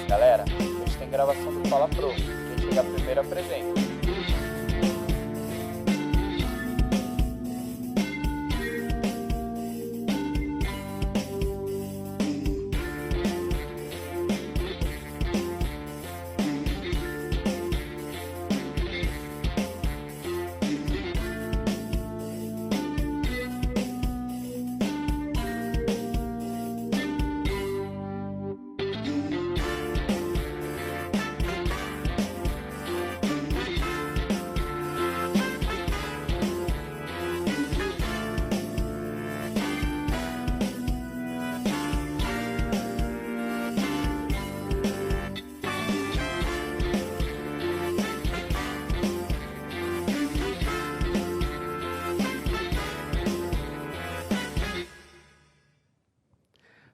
Galera, hoje tem gravação do Fala Pro. Quem chegar primeiro apresenta.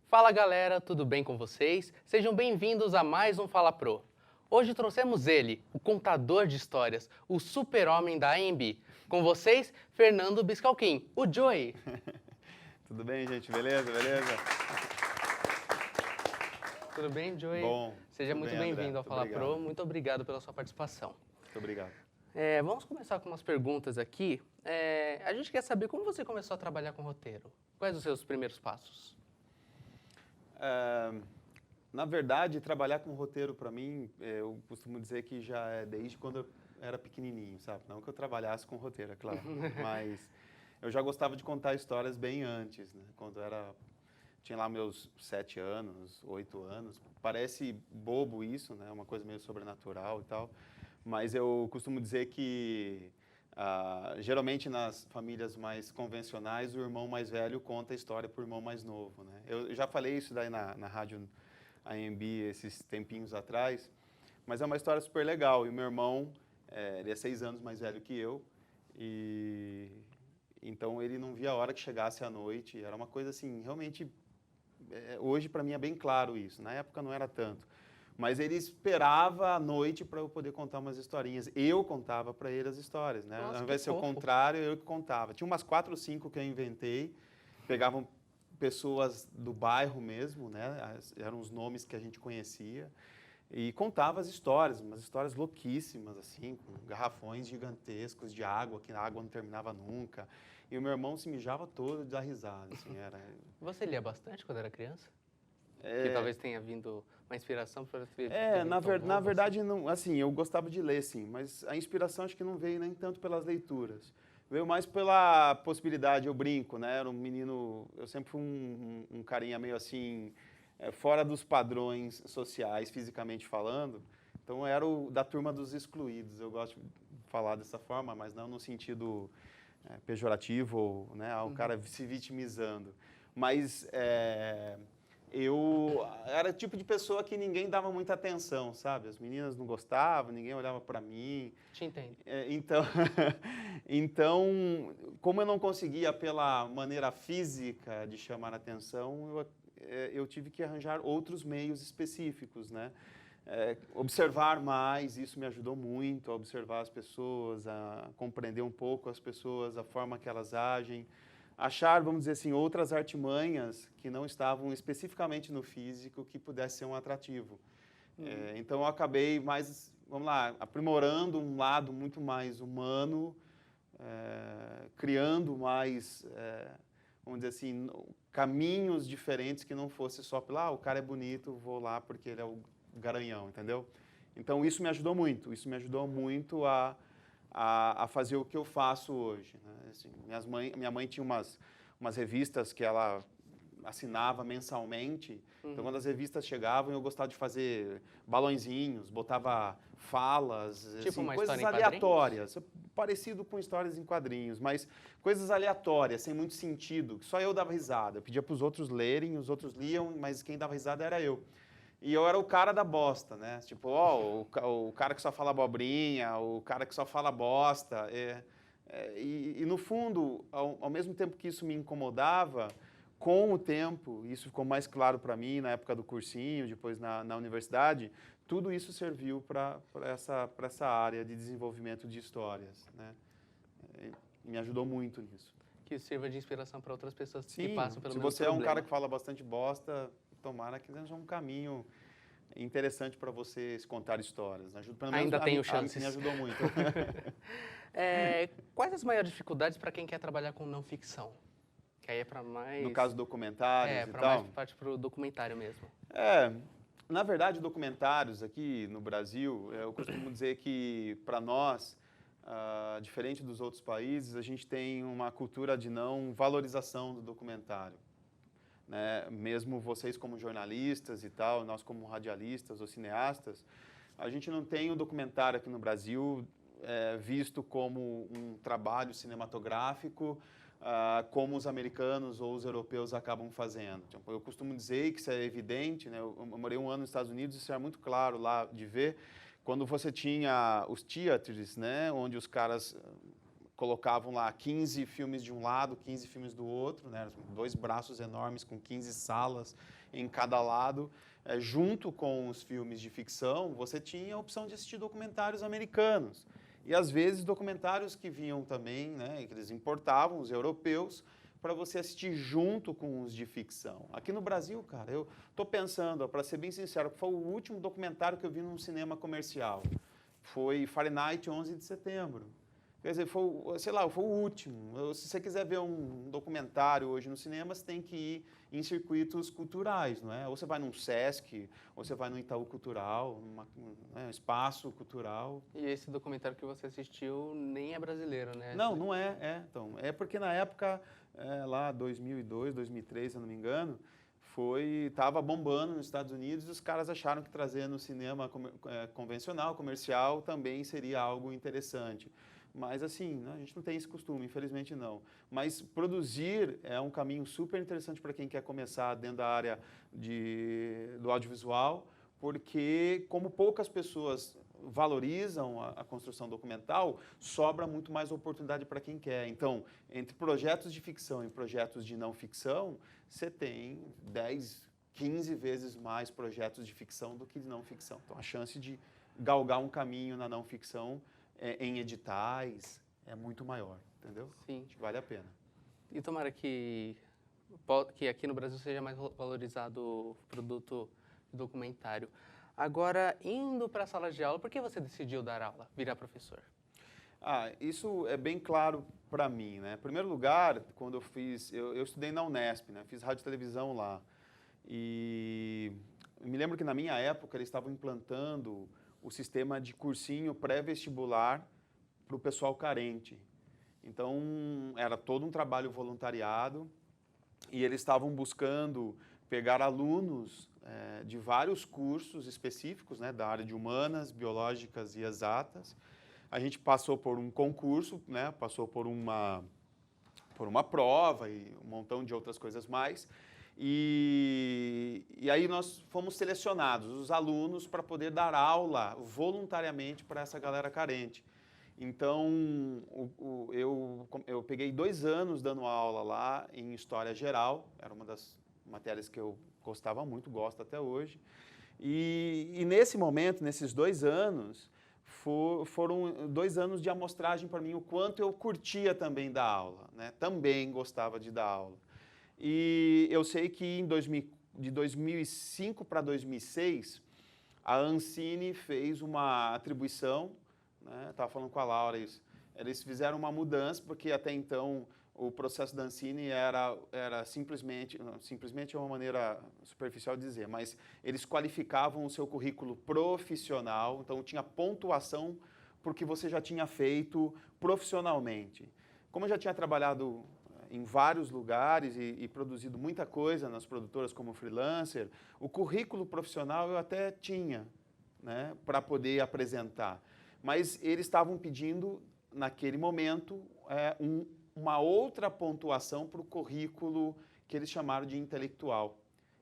Fala galera, tudo bem com vocês? Sejam bem-vindos a mais um Fala Pro. Hoje trouxemos ele, o contador de histórias, o super-homem da AMB. Com vocês, Fernando Biscalquim, o Joey. Tudo bem, gente? Beleza? Tudo bem, Joey? Bom. Seja muito bem-vindo ao Fala obrigado. Pro. Muito obrigado pela sua participação. Muito obrigado. Vamos começar com umas perguntas aqui. A gente quer saber como você começou a trabalhar com roteiro. Quais os seus primeiros passos? Na verdade, trabalhar com roteiro, para mim, eu costumo dizer que já é desde quando eu era pequenininho, sabe? Não que eu trabalhasse com roteiro, é claro, mas eu já gostava de contar histórias bem antes, né? Quando tinha lá meus 7 anos, 8 anos. Parece bobo isso, né? Uma coisa meio sobrenatural e tal, mas eu costumo dizer que geralmente nas famílias mais convencionais, o irmão mais velho conta a história para o irmão mais novo, né? Eu já falei isso daí na rádio AMB esses tempinhos atrás, mas é uma história super legal. E o meu irmão, ele é 6 anos mais velho que eu, e então ele não via a hora que chegasse a noite. Era uma coisa assim, realmente, hoje para mim é bem claro isso, na época não era tanto. Mas ele esperava a noite para eu poder contar umas historinhas. Eu contava para ele as histórias, né? Nossa, ao invés de ser o fofo. contrário, eu que contava. Tinha umas 4 ou 5 que eu inventei. Pegavam pessoas do bairro mesmo, né? Eram os nomes que a gente conhecia. E contava as histórias, umas histórias louquíssimas, assim, com garrafões gigantescos de água, que a água não terminava nunca. E o meu irmão se mijava todo de dar risada, assim, era... Você lia bastante quando era criança? Que talvez tenha vindo uma inspiração para ter na verdade, não, assim, eu gostava de ler, sim, mas a inspiração acho que não veio nem tanto pelas leituras. Veio mais pela possibilidade, eu brinco, né? Era um menino, eu sempre fui um carinha meio assim, fora dos padrões sociais, fisicamente falando. Então, eu era da turma dos excluídos. Eu gosto de falar dessa forma, mas não no sentido pejorativo, né? O cara se vitimizando. Mas... eu era o tipo de pessoa que ninguém dava muita atenção, sabe? As meninas não gostavam, ninguém olhava para mim. Te entendo. Então, como eu não conseguia pela maneira física de chamar a atenção, eu tive que arranjar outros meios específicos, né? Observar mais, isso me ajudou muito a observar as pessoas, a compreender um pouco as pessoas, a forma que elas agem. Achar, vamos dizer assim, outras artimanhas que não estavam especificamente no físico que pudesse ser um atrativo. Então, eu acabei mais, vamos lá, aprimorando um lado muito mais humano, criando mais, vamos dizer assim, caminhos diferentes que não fosse só pelo, o cara é bonito, vou lá porque ele é o garanhão, entendeu? Então, isso me ajudou muito a fazer o que eu faço hoje, né? Assim, minha mãe tinha umas revistas que ela assinava mensalmente. Então, quando as revistas chegavam, eu gostava de fazer balõezinhos, botava falas, Tipo assim, uma coisas história em aleatórias, parecido com histórias em quadrinhos, mas coisas aleatórias, sem muito sentido, que só eu dava risada. Eu pedia para os outros lerem, os outros liam, mas quem dava risada era eu. E eu era o cara da bosta, né? Tipo, o cara que só fala abobrinha, o cara que só fala bosta. E no fundo, ao mesmo tempo que isso me incomodava, com o tempo, isso ficou mais claro para mim na época do cursinho, depois na universidade, tudo isso serviu para essa área de desenvolvimento de histórias, né? Me ajudou muito nisso. Que sirva de inspiração para outras pessoas Sim, que passam pelo se mesmo você problema. é um cara que fala bastante bosta, tomara que seja um caminho interessante para vocês contar histórias. Pelo menos Ainda tenho chances. Me ajudou muito. Quais as maiores dificuldades para quem quer trabalhar com não ficção? Que aí é para mais... No caso, documentários e para tal. mais parte para o documentário mesmo. Na verdade, documentários aqui no Brasil, eu costumo dizer que, para nós, diferente dos outros países, a gente tem uma cultura de não valorização do documentário. Né? Mesmo vocês como jornalistas e tal, nós como radialistas ou cineastas, a gente não tem o documentário aqui no Brasil visto como um trabalho cinematográfico, como os americanos ou os europeus acabam fazendo. Tipo, eu costumo dizer que isso é evidente, né? Eu morei um ano nos Estados Unidos, isso era muito claro lá de ver, quando você tinha os theaters, né? Onde os caras colocavam lá 15 filmes de um lado, 15 filmes do outro, né? 2 braços enormes com 15 salas em cada lado. Junto com os filmes de ficção, você tinha a opção de assistir documentários americanos. E, às vezes, documentários que vinham também, né, que eles importavam, os europeus, para você assistir junto com os de ficção. Aqui no Brasil, cara, eu estou pensando, para ser bem sincero, foi o último documentário que eu vi num cinema comercial. Foi Fahrenheit 11 de setembro. Quer dizer, foi, sei lá, foi o último. Se você quiser ver um documentário hoje no cinema, você tem que ir em circuitos culturais, não é? Ou você vai num Sesc, ou você vai no Itaú Cultural, um espaço cultural. E esse documentário que você assistiu nem é brasileiro, né? Não, não é. Então, é porque na época, lá 2002, 2003, se eu não me engano, estava bombando nos Estados Unidos e os caras acharam que trazer no cinema convencional, comercial, também seria algo interessante. Mas, assim, né, a gente não tem esse costume, infelizmente não. Mas produzir é um caminho super interessante para quem quer começar dentro da área do audiovisual, porque como poucas pessoas valorizam a construção documental, sobra muito mais oportunidade para quem quer. Então, entre projetos de ficção e projetos de não ficção, você tem 10, 15 vezes mais projetos de ficção do que de não ficção. Então, a chance de galgar um caminho na não ficção em editais é muito maior, entendeu? Sim. Acho que vale a pena. E tomara que aqui no Brasil seja mais valorizado o produto documentário. Agora, indo para a sala de aula, por que você decidiu dar aula, virar professor? Isso é bem claro para mim, né? Em primeiro lugar, quando eu estudei na Unesp, né? Fiz rádio e televisão lá. E eu me lembro que na minha época eles estavam implantando o sistema de cursinho pré-vestibular para o pessoal carente. Então, era todo um trabalho voluntariado e eles estavam buscando pegar alunos de vários cursos específicos, né, da área de humanas, biológicas e exatas. A gente passou por um concurso, né, passou por uma prova e um montão de outras coisas mais. E aí nós fomos selecionados, os alunos, para poder dar aula voluntariamente para essa galera carente. Então, eu peguei 2 anos dando aula lá em História Geral, era uma das matérias que eu gostava muito, gosto até hoje. E nesse momento, nesses 2 anos, foram 2 anos de amostragem para mim, o quanto eu curtia também dar aula, né? Também gostava de dar aula. E eu sei que de 2005 para 2006, a Ancine fez uma atribuição, né? Estava falando com a Laura isso. Eles fizeram uma mudança, porque até então o processo da Ancine era simplesmente é uma maneira superficial de dizer, mas eles qualificavam o seu currículo profissional, então tinha pontuação porque você já tinha feito profissionalmente. Como eu já tinha trabalhado em vários lugares e produzido muita coisa nas produtoras como freelancer, o currículo profissional eu até tinha, né, para poder apresentar. Mas eles estavam pedindo, naquele momento, uma outra pontuação para o currículo que eles chamaram de intelectual.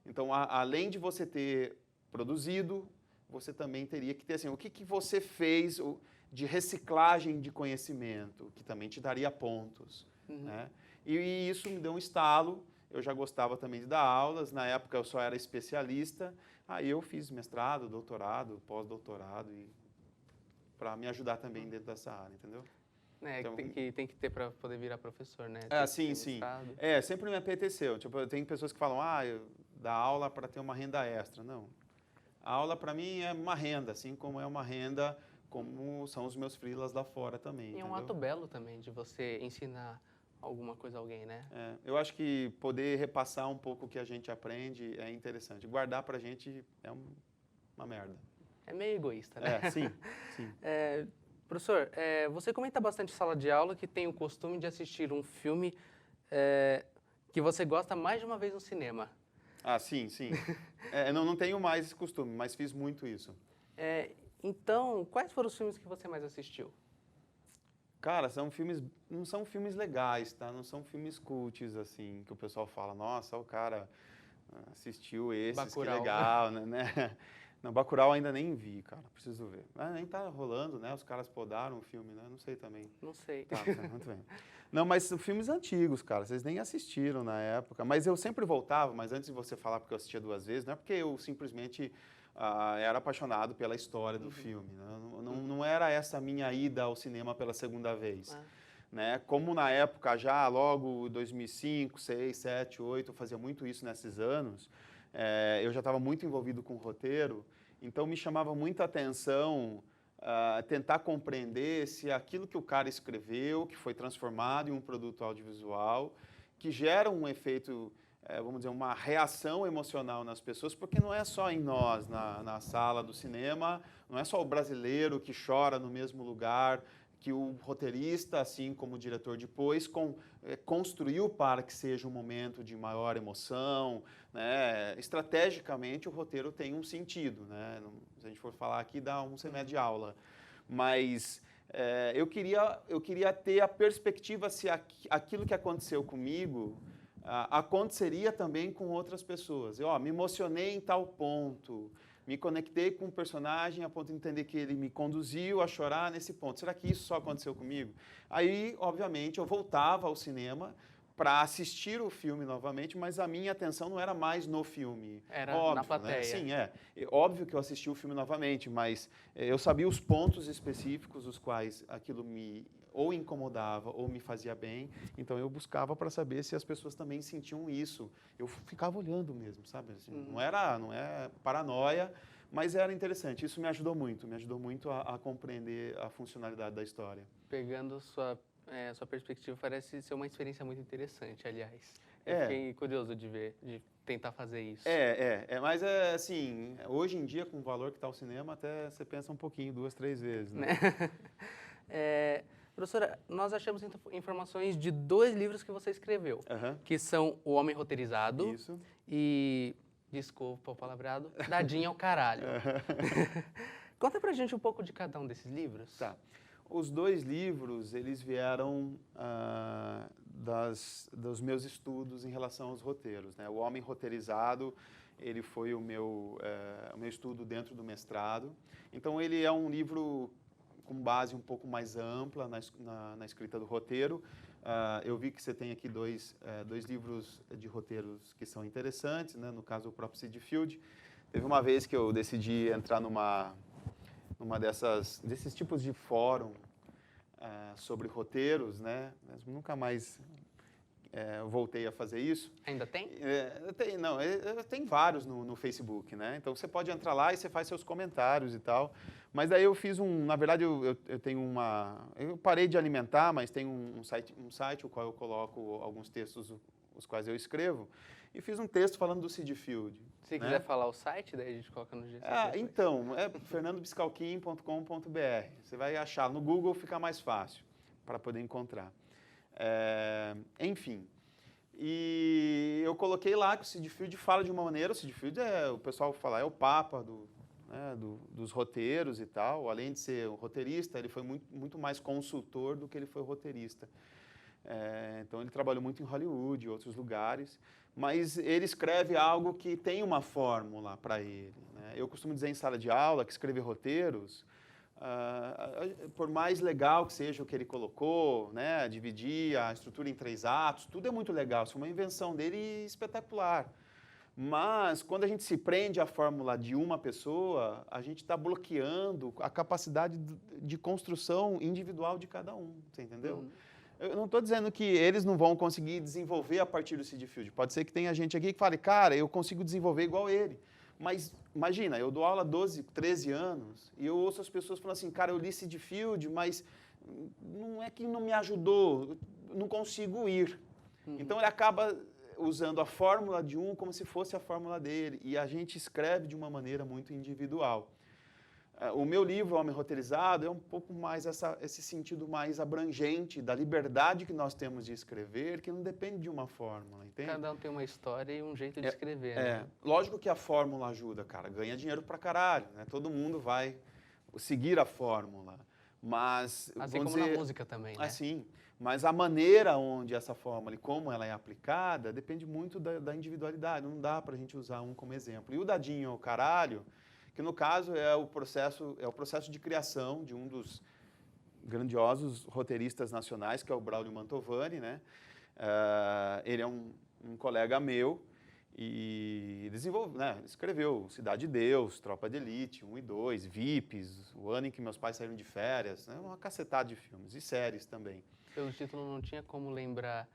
Então, além de você ter produzido, você também teria que ter, assim, o que você fez de reciclagem de conhecimento, que também te daria pontos, né? E isso me deu um estalo, eu já gostava também de dar aulas, na época eu só era especialista, aí eu fiz mestrado, doutorado, pós-doutorado, para me ajudar também dentro dessa área, entendeu? Então, tem que ter para poder virar professor, né? Sim. Sempre me apeteceu. Tipo, tem pessoas que falam, eu dar aula para ter uma renda extra. Não. A aula, para mim, é uma renda, assim como é uma renda, como são os meus freelas lá fora também. E é um ato belo também de você ensinar alguma coisa a alguém, né? Eu acho que poder repassar um pouco o que a gente aprende é interessante. Guardar pra gente é uma merda. É meio egoísta, né? Sim, sim. Professor, você comenta bastante em sala de aula que tem o costume de assistir um filme que você gosta mais de uma vez no cinema. Ah, sim, sim. Não tenho mais esse costume, mas fiz muito isso. Então, quais foram os filmes que você mais assistiu? Cara, não são filmes legais, tá? Não são filmes cults, assim, que o pessoal fala, nossa, o cara assistiu esses, Bacurau. que legal, né? Não, Bacurau ainda nem vi, cara, preciso ver. Nem tá rolando, né? Os caras podaram o filme, né? Não sei também. Não sei. Tá, muito bem. Não, mas são filmes antigos, cara, vocês nem assistiram na época. Mas eu sempre voltava, mas antes de você falar porque eu assistia 2 vezes, não é porque eu simplesmente era apaixonado pela história do filme. Né? Não era essa a minha ida ao cinema pela segunda vez. Né? Como na época, já logo 2005, 2006, 2007, 2008, eu fazia muito isso nesses anos, eu já estava muito envolvido com o roteiro, então me chamava muita atenção tentar compreender se aquilo que o cara escreveu, que foi transformado em um produto audiovisual, que gera um efeito, vamos dizer, uma reação emocional nas pessoas, porque não é só em nós, na sala do cinema, não é só o brasileiro que chora no mesmo lugar, que o roteirista, assim como o diretor depois, construiu para que seja um momento de maior emoção. Né? Estrategicamente, o roteiro tem um sentido. Né? Se a gente for falar aqui, dá um semestre de aula. Mas eu queria ter a perspectiva se aquilo que aconteceu comigo aconteceria também com outras pessoas. Eu me emocionei em tal ponto, me conectei com um personagem a ponto de entender que ele me conduziu a chorar nesse ponto. Será que isso só aconteceu comigo? Aí, obviamente, eu voltava ao cinema para assistir o filme novamente, mas a minha atenção não era mais no filme. Era óbvio, na plateia. Né? Sim, óbvio que eu assisti o filme novamente, mas eu sabia os pontos específicos os quais aquilo me ou incomodava ou me fazia bem, então eu buscava para saber se as pessoas também sentiam isso. Eu ficava olhando mesmo, sabe? Assim, não é paranoia, mas era interessante. Isso me ajudou muito a compreender a funcionalidade da história. Pegando sua perspectiva, parece ser uma experiência muito interessante, aliás. Eu fiquei curioso de ver, de tentar fazer isso. Mas assim, hoje em dia, com o valor que está o cinema, até você pensa um pouquinho, 2, 3 vezes, né? Professora, nós achamos informações de 2 livros que você escreveu, que são O Homem Roteirizado e, desculpa o palavreado, Dadinho ao Caralho. Conta pra gente um pouco de cada um desses livros. Tá. Os 2 livros, eles vieram dos meus estudos em relação aos roteiros. Né? O Homem Roteirizado, ele foi o meu estudo dentro do mestrado. Então, ele é um livro com base um pouco mais ampla na escrita do roteiro. Eu vi que você tem aqui 2 livros de roteiros que são interessantes, né? No caso, o próprio Sid Field. Teve uma vez que eu decidi entrar numa desses tipos de fórum sobre roteiros, né? Mas nunca mais voltei a fazer isso. Ainda tem? Tem vários no Facebook, né? Então você pode entrar lá e você faz seus comentários e tal. Mas daí eu fiz na verdade eu tenho eu parei de alimentar, mas tem um site o qual eu coloco alguns textos os quais eu escrevo, e fiz um texto falando do Sid Field. Se quiser falar o site, daí a gente coloca no GC. Então, fernandobiscalquim.com.br. Você vai achar no Google, fica mais fácil para poder encontrar. Enfim, e eu coloquei lá que o Sid Field fala de uma maneira, o Sid Field o pessoal fala, é o papa dos roteiros e tal. Além de ser um roteirista, ele foi muito mais consultor do que ele foi roteirista. Então, ele trabalhou muito em Hollywood e outros lugares, mas ele escreve algo que tem uma fórmula para ele. Né? Eu costumo dizer em sala de aula que escrever roteiros, por mais legal que seja o que ele colocou, né? Dividir a estrutura em 3 atos, tudo é muito legal, isso é uma invenção dele espetacular. Mas, quando a gente se prende à fórmula de uma pessoa, a gente está bloqueando a capacidade de construção individual de cada um, você entendeu? Eu não estou dizendo que eles não vão conseguir desenvolver a partir do Sid Field. Pode ser que tenha gente aqui que fale, cara, eu consigo desenvolver igual ele. Mas imagina, eu dou aula há 12, 13 anos e eu ouço as pessoas falando assim, cara, eu li Sid Field, mas não é que não me ajudou, não consigo ir. Então ele acaba usando a fórmula de um como se fosse a fórmula dele e a gente escreve de uma maneira muito individual. O meu livro, Homem Roteirizado, é um pouco mais esse sentido mais abrangente da liberdade que nós temos de escrever, que não depende de uma fórmula, entende? Cada um tem uma história e um jeito de escrever, né? Lógico que a fórmula ajuda, cara, ganha dinheiro pra caralho, né? Todo mundo vai seguir a fórmula, mas... Assim como dizer, na música também, né? Assim, mas a maneira onde essa fórmula e como ela é aplicada depende muito da individualidade, não dá pra gente usar um como exemplo. E o dadinho ao caralho, que no caso é o processo de criação de um dos grandiosos roteiristas nacionais, que é o Braulio Mantovani, né? Ele é um colega meu e escreveu Cidade de Deus, Tropa de Elite, 1 e 2, VIPs, o ano em que meus pais saíram de férias, né? Uma cacetada de filmes e séries também. Pelo título não tinha como lembrar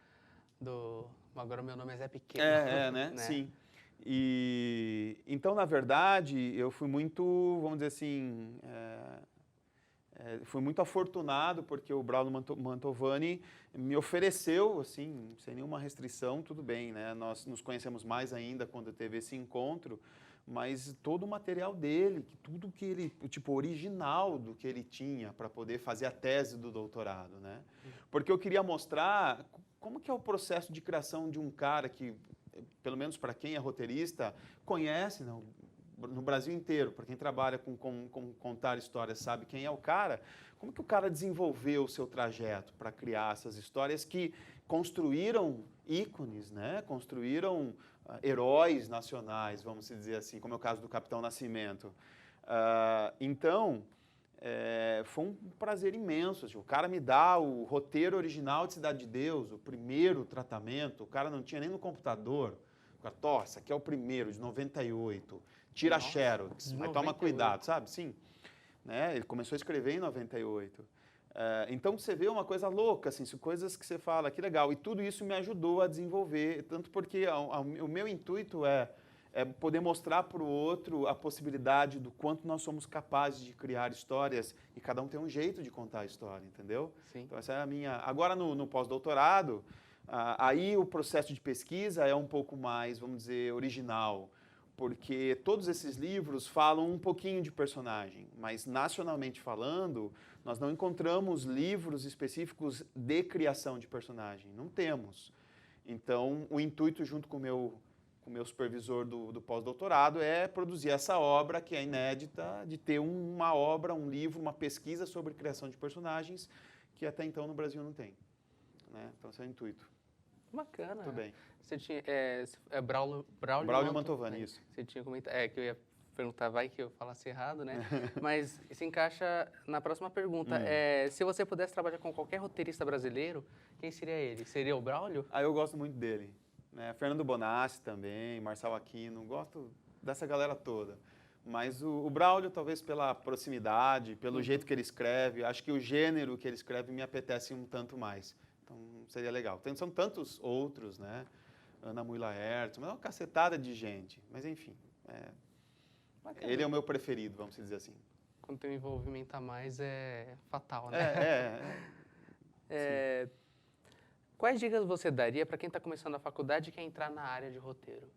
do... Agora o meu nome é Zé Pequeno. Né? Sim. E então, na verdade, eu fui muito, vamos dizer assim, fui muito afortunado porque o Braulio Mantovani me ofereceu, assim, sem nenhuma restrição, tudo bem, né? Nós nos conhecemos mais ainda quando teve esse encontro, mas todo o material dele, tudo que ele, tipo, original do que ele tinha para poder fazer a tese do doutorado, né? Porque eu queria mostrar como que é o processo de criação de um cara que, pelo menos para quem é roteirista, conhece, não, no Brasil inteiro, para quem trabalha com contar histórias, sabe quem é o cara, como que o cara desenvolveu o seu trajeto para criar essas histórias que construíram ícones, né? Construíram heróis nacionais, vamos dizer assim, como é o caso do Capitão Nascimento. Então, foi um prazer imenso. Assim, o cara me dá o roteiro original de Cidade de Deus, o primeiro tratamento, o cara não tinha nem no computador. O cara, esse aqui é o primeiro, de 98. Tira xerox, mas toma cuidado, sabe? Sim. Né? Ele começou a escrever em 98. Então, você vê uma coisa louca, assim, coisas que você fala, que legal. E tudo isso me ajudou a desenvolver, tanto porque o meu intuito é poder mostrar para o outro a possibilidade do quanto nós somos capazes de criar histórias e cada um tem um jeito de contar a história, entendeu? Sim. Então, essa é a minha... Agora, no pós-doutorado, aí o processo de pesquisa é um pouco mais, vamos dizer, original, porque todos esses livros falam um pouquinho de personagem, mas nacionalmente falando, nós não encontramos livros específicos de criação de personagem, não temos. Então, o intuito junto com o meu supervisor do pós-doutorado é produzir essa obra que é inédita, de ter uma obra, um livro, uma pesquisa sobre criação de personagens que até então no Brasil não tem. Né? Então, esse é o intuito. Bacana. Tudo bem. Você tinha... Braulio Mantovani, isso. Você tinha comentado... que eu ia perguntar, vai que eu falasse errado, né? Mas se encaixa na próxima pergunta. Se você pudesse trabalhar com qualquer roteirista brasileiro, quem seria ele? Seria o Braulio? Eu gosto muito dele. Né? Fernando Bonassi também, Marçal Aquino, gosto dessa galera toda. Mas o Braulio, talvez pela proximidade, pelo jeito que ele escreve, acho que o gênero que ele escreve me apetece um tanto mais. Então, seria legal. São tantos outros, né? Ana Mui Laertes, uma cacetada de gente. Mas, enfim, ele é o meu preferido, vamos dizer assim. Quando tem um envolvimento a mais, é fatal, né? Quais dicas você daria para quem está começando a faculdade e quer entrar na área de roteiro?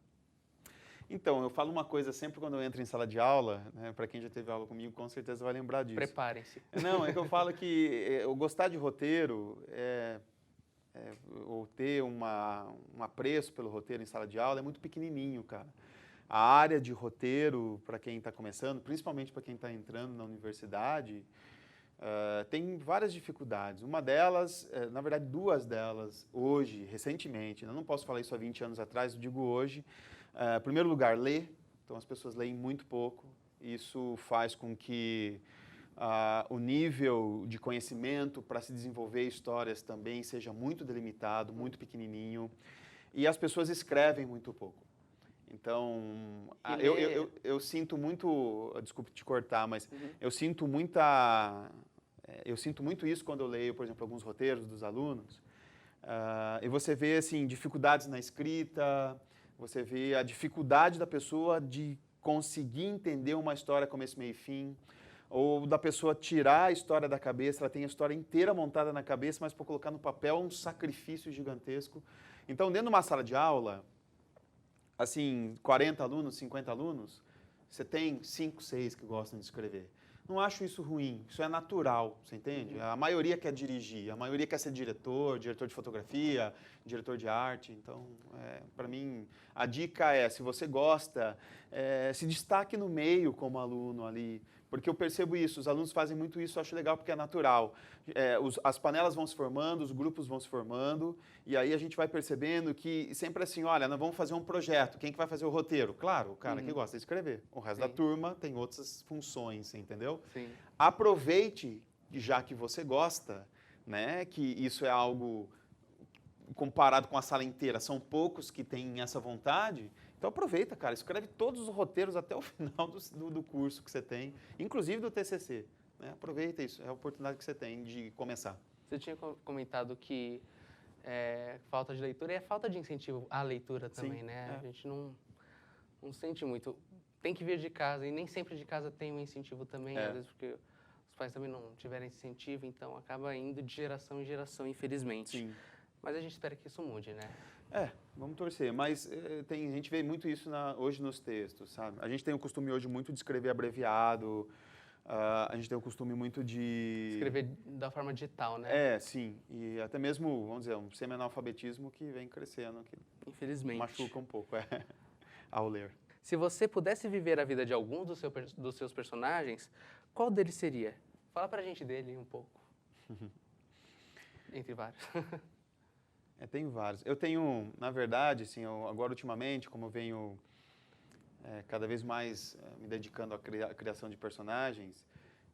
Então, eu falo uma coisa sempre quando eu entro em sala de aula, né? Para quem já teve aula comigo, com certeza vai lembrar disso. Preparem-se. Não, é que eu falo que eu gostar de roteiro ou ter um apreço pelo roteiro em sala de aula é muito pequenininho, cara. A área de roteiro, para quem está começando, principalmente para quem está entrando na universidade, tem várias dificuldades. Uma delas, na verdade, duas delas, hoje, recentemente, eu não posso falar isso há 20 anos atrás, eu digo hoje. Em primeiro lugar, ler. Então, as pessoas leem muito pouco. Isso faz com que o nível de conhecimento para se desenvolver histórias também seja muito delimitado, muito pequenininho. E as pessoas escrevem muito pouco. Então, eu sinto muito... Desculpe te cortar, mas eu sinto muito isso quando eu leio, por exemplo, alguns roteiros dos alunos. E você vê, assim, dificuldades na escrita, você vê a dificuldade da pessoa de conseguir entender uma história começo, meio e fim, ou da pessoa tirar a história da cabeça, ela tem a história inteira montada na cabeça, mas para colocar no papel é um sacrifício gigantesco. Então, dentro de uma sala de aula, assim, 40 alunos, 50 alunos, você tem 5, 6 que gostam de escrever. Não acho isso ruim, isso é natural, você entende? A maioria quer dirigir, a maioria quer ser diretor, diretor de fotografia, diretor de arte. Então, para mim, a dica é, se você gosta, se destaque no meio como aluno ali, porque eu percebo isso, os alunos fazem muito isso, eu acho legal porque é natural. As panelas vão se formando, os grupos vão se formando, e aí a gente vai percebendo que sempre assim, olha, nós vamos fazer um projeto, quem que vai fazer o roteiro? Claro, o cara que gosta de escrever. O resto da turma tem outras funções, entendeu? Sim. Aproveite, já que você gosta, né, que isso é algo comparado com a sala inteira, são poucos que têm essa vontade. Então aproveita, cara, escreve todos os roteiros até o final do curso que você tem, inclusive do TCC. Né? Aproveita isso, é a oportunidade que você tem de começar. Você tinha comentado que falta de leitura é falta de incentivo à leitura também, Sim, né? A gente não sente muito. Tem que vir de casa, e nem sempre de casa tem um incentivo também, às vezes porque os pais também não tiveram esse incentivo, então acaba indo de geração em geração, infelizmente. Sim. Mas a gente espera que isso mude, né? Vamos torcer, mas a gente vê muito isso hoje nos textos, sabe? A gente tem o costume hoje muito de escrever abreviado, a gente tem o costume muito de... Escrever da forma digital, né? Sim, e até mesmo, vamos dizer, um semi-analfabetismo que vem crescendo, que infelizmente machuca um pouco ao ler. Se você pudesse viver a vida de algum dos seus personagens, qual deles seria? Fala pra gente dele um pouco. Entre vários. Tenho vários. Eu tenho, na verdade, assim, agora ultimamente, como eu venho cada vez mais me dedicando à criação de personagens,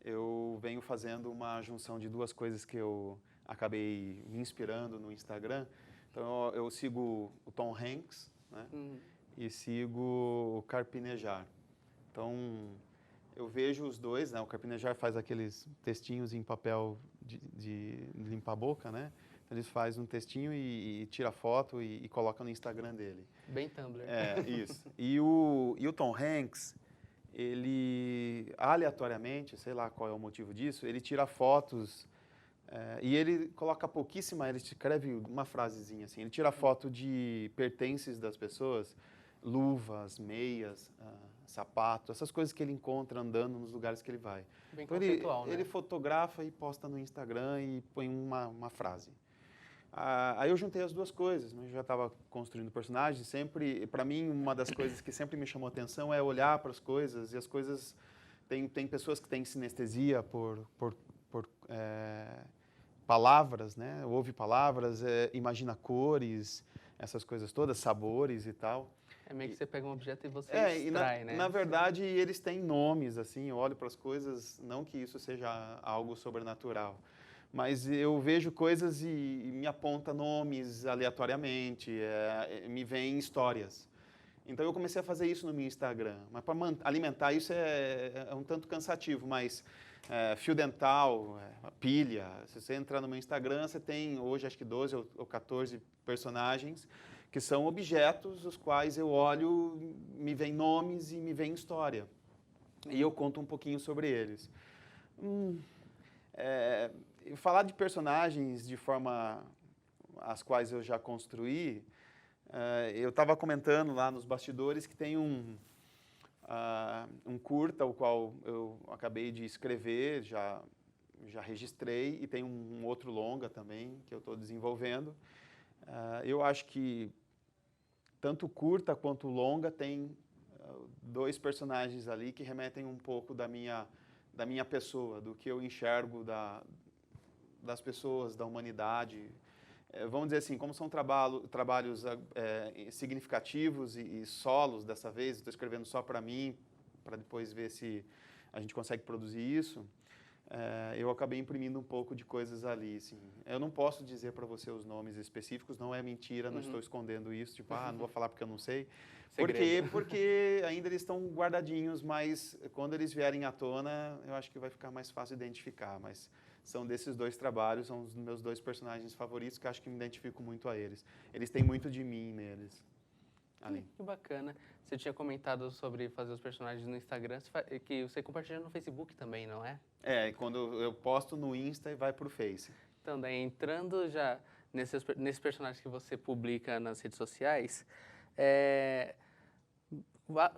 eu venho fazendo uma junção de duas coisas que eu acabei me inspirando no Instagram. Então, eu sigo o Tom Hanks, né? E sigo o Carpinejar. Então, eu vejo os dois, né? O Carpinejar faz aqueles textinhos em papel de limpar a boca, né? Ele faz um textinho e tira foto e coloca no Instagram dele. Bem Tumblr. Isso. E o Tom Hanks, ele, aleatoriamente, sei lá qual é o motivo disso, ele tira fotos e ele coloca ele escreve uma frasezinha assim, ele tira foto de pertences das pessoas, luvas, meias, sapato, essas coisas que ele encontra andando nos lugares que ele vai. Bem então conceitual, né? Ele fotografa e posta no Instagram e põe uma frase. Aí eu juntei as duas coisas, né? Eu já estava construindo personagens, sempre, para mim, uma das coisas que sempre me chamou a atenção é olhar para as coisas, e as coisas, tem pessoas que têm sinestesia por palavras, né? Ouve palavras, imagina cores, essas coisas todas, sabores e tal. É meio que você pega um objeto e você extrai, né? Na verdade, eles têm nomes, assim, eu olho para as coisas, não que isso seja algo sobrenatural, mas eu vejo coisas e me aponta nomes aleatoriamente, me vem histórias. Então eu comecei a fazer isso no meu Instagram, mas para alimentar isso é um tanto cansativo, mas fio dental, pilha, se você entrar no meu Instagram, você tem hoje acho que 12 ou 14 personagens, que são objetos os quais eu olho, me vem nomes e me vem história. E eu conto um pouquinho sobre eles. Falar de personagens de forma as quais eu já construí, eu estava comentando lá nos bastidores que tem um curta, o qual eu acabei de escrever, já registrei, e tem um outro longa também que eu estou desenvolvendo. Eu acho que tanto o curta quanto o longa tem dois personagens ali que remetem um pouco da minha pessoa, do que eu enxergo das pessoas, da humanidade. Vamos dizer assim, como são trabalhos significativos e solos dessa vez, estou escrevendo só para mim, para depois ver se a gente consegue produzir isso, eu acabei imprimindo um pouco de coisas ali. Assim. Eu não posso dizer para você os nomes específicos, não é mentira, não estou escondendo isso, tipo, não vou falar porque eu não sei. Por quê? Porque ainda eles estão guardadinhos, mas quando eles vierem à tona, eu acho que vai ficar mais fácil identificar. Mas são desses dois trabalhos, são os meus dois personagens favoritos, que acho que me identifico muito a eles. Eles têm muito de mim neles. ali. Que bacana. Você tinha comentado sobre fazer os personagens no Instagram, que você compartilha no Facebook também, não é? É, quando eu posto no Insta e vai pro Face. Então, daí entrando já nesses personagens que você publica nas redes sociais,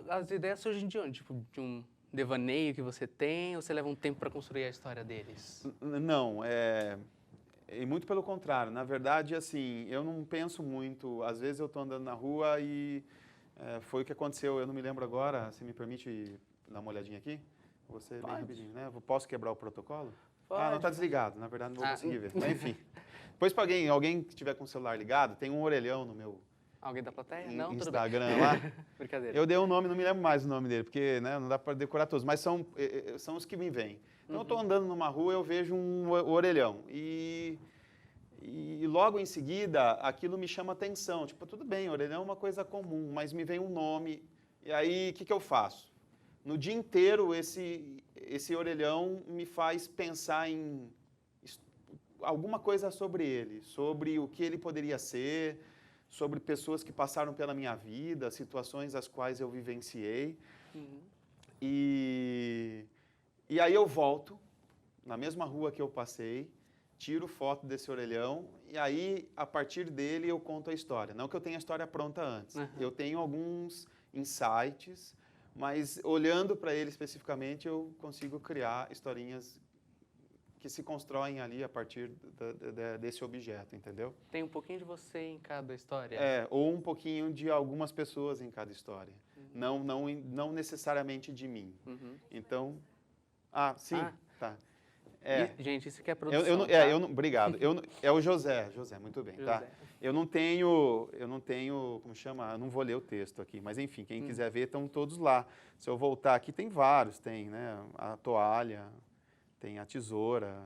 as ideias surgem de onde? Tipo, de um devaneio que você tem, ou você leva um tempo para construir a história deles? Não, e muito pelo contrário. Na verdade, assim, eu não penso muito. Às vezes eu estou andando na rua e foi o que aconteceu. Eu não me lembro agora. Você me permite dar uma olhadinha aqui? Você bem Pode. rapidinho, né? Posso quebrar o protocolo? Pode. Não está desligado. Na verdade, não vou conseguir ver. Mas, enfim. Depois, para alguém que estiver com o celular ligado, tem um orelhão no meu Alguém da plateia? Não, tudo Instagram bem. lá. Brincadeira. Eu dei um nome, não me lembro mais o nome dele, porque né, não dá para decorar todos, mas são os que me vêm. Então, eu estou andando numa rua, eu vejo um orelhão. E logo em seguida, aquilo me chama atenção. Tipo, tudo bem, orelhão é uma coisa comum, mas me vem um nome. E aí, o que eu faço? No dia inteiro, esse orelhão me faz pensar em alguma coisa sobre ele, sobre o que ele poderia ser, sobre pessoas que passaram pela minha vida, situações as quais eu vivenciei. E aí eu volto, na mesma rua que eu passei, tiro foto desse orelhão e aí, a partir dele, eu conto a história. Não que eu tenha a história pronta antes. Eu tenho alguns insights, mas olhando para ele especificamente, eu consigo criar historinhas que se constroem ali a partir desse objeto, entendeu? Tem um pouquinho de você em cada história? Ou um pouquinho de algumas pessoas em cada história. Não necessariamente de mim. Então, sim, tá. Gente, isso aqui é produção, Obrigado. É o José, muito bem, José. tá? Eu não tenho, como chama? Eu não vou ler o texto aqui, mas enfim, quem quiser ver, estão todos lá. Se eu voltar aqui, tem vários, tem, né? A toalha, tem a tesoura,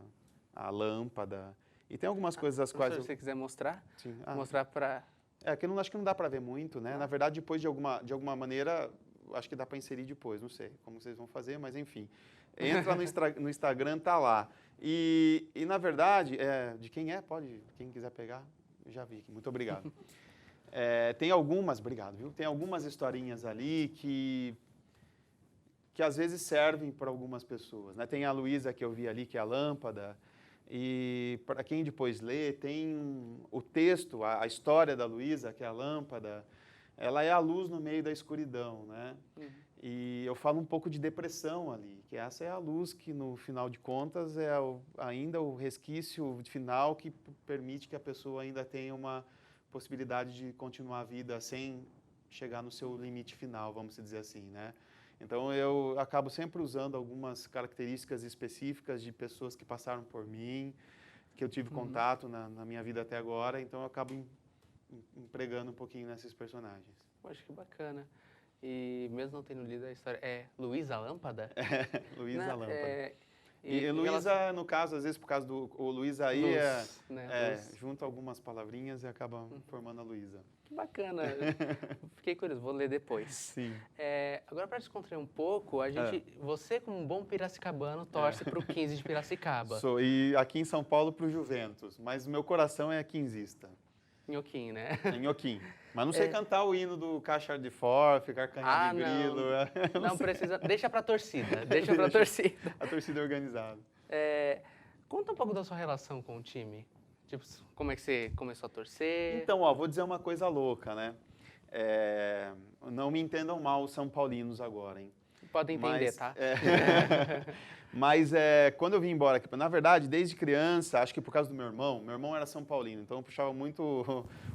a lâmpada, e tem algumas coisas as quais... Se você quiser mostrar, Sim. mostrar para... Que eu acho que não dá para ver muito, né? Na verdade, depois de alguma maneira, acho que dá para inserir depois, não sei como vocês vão fazer, mas enfim. Entra no Instagram, tá lá. E na verdade, de quem é? Quem quiser pegar, já vi aqui, muito obrigado. Tem algumas, obrigado, viu? Tem algumas historinhas ali que às vezes servem para algumas pessoas, né? Tem a Luísa que eu vi ali, que é a lâmpada, e para quem depois lê, tem o texto, a história da Luísa, que é a lâmpada, ela é a luz no meio da escuridão, né? E eu falo um pouco de depressão ali, que essa é a luz que, no final de contas, é ainda o resquício final que permite que a pessoa ainda tenha uma possibilidade de continuar a vida sem chegar no seu limite final, vamos dizer assim, né? Então, eu acabo sempre usando algumas características específicas de pessoas que passaram por mim, que eu tive contato na minha vida até agora, então eu acabo empregando um pouquinho nesses personagens. Poxa, que bacana. E mesmo não tendo lido a história, é Luísa Lâmpada? Luísa Lâmpada. E Luísa, no caso, às vezes por causa do... O Luísa aí Luz, né? junta algumas palavrinhas e acaba formando a Luísa. Que bacana. Fiquei curioso, vou ler depois. Sim. Agora, para descontrair um pouco, você, como um bom piracicabano, torce para o 15 de Piracicaba. E aqui em São Paulo para o Juventus, mas o meu coração é quinzista. Nhoquim, né? Nhoquim. Mas não sei cantar o hino do Caixa de For, ficar canhado de grilo. Não precisa, deixa para a torcida, deixa para a torcida. A torcida é organizada. Conta um pouco da sua relação com o time. Tipo, como é que você começou a torcer? Então, vou dizer uma coisa louca, né? Não me entendam mal os São Paulinos agora, hein? Podem entender, tá? Mas quando eu vim embora aqui, na verdade, desde criança, acho que por causa do meu irmão era São Paulino, então eu puxava muito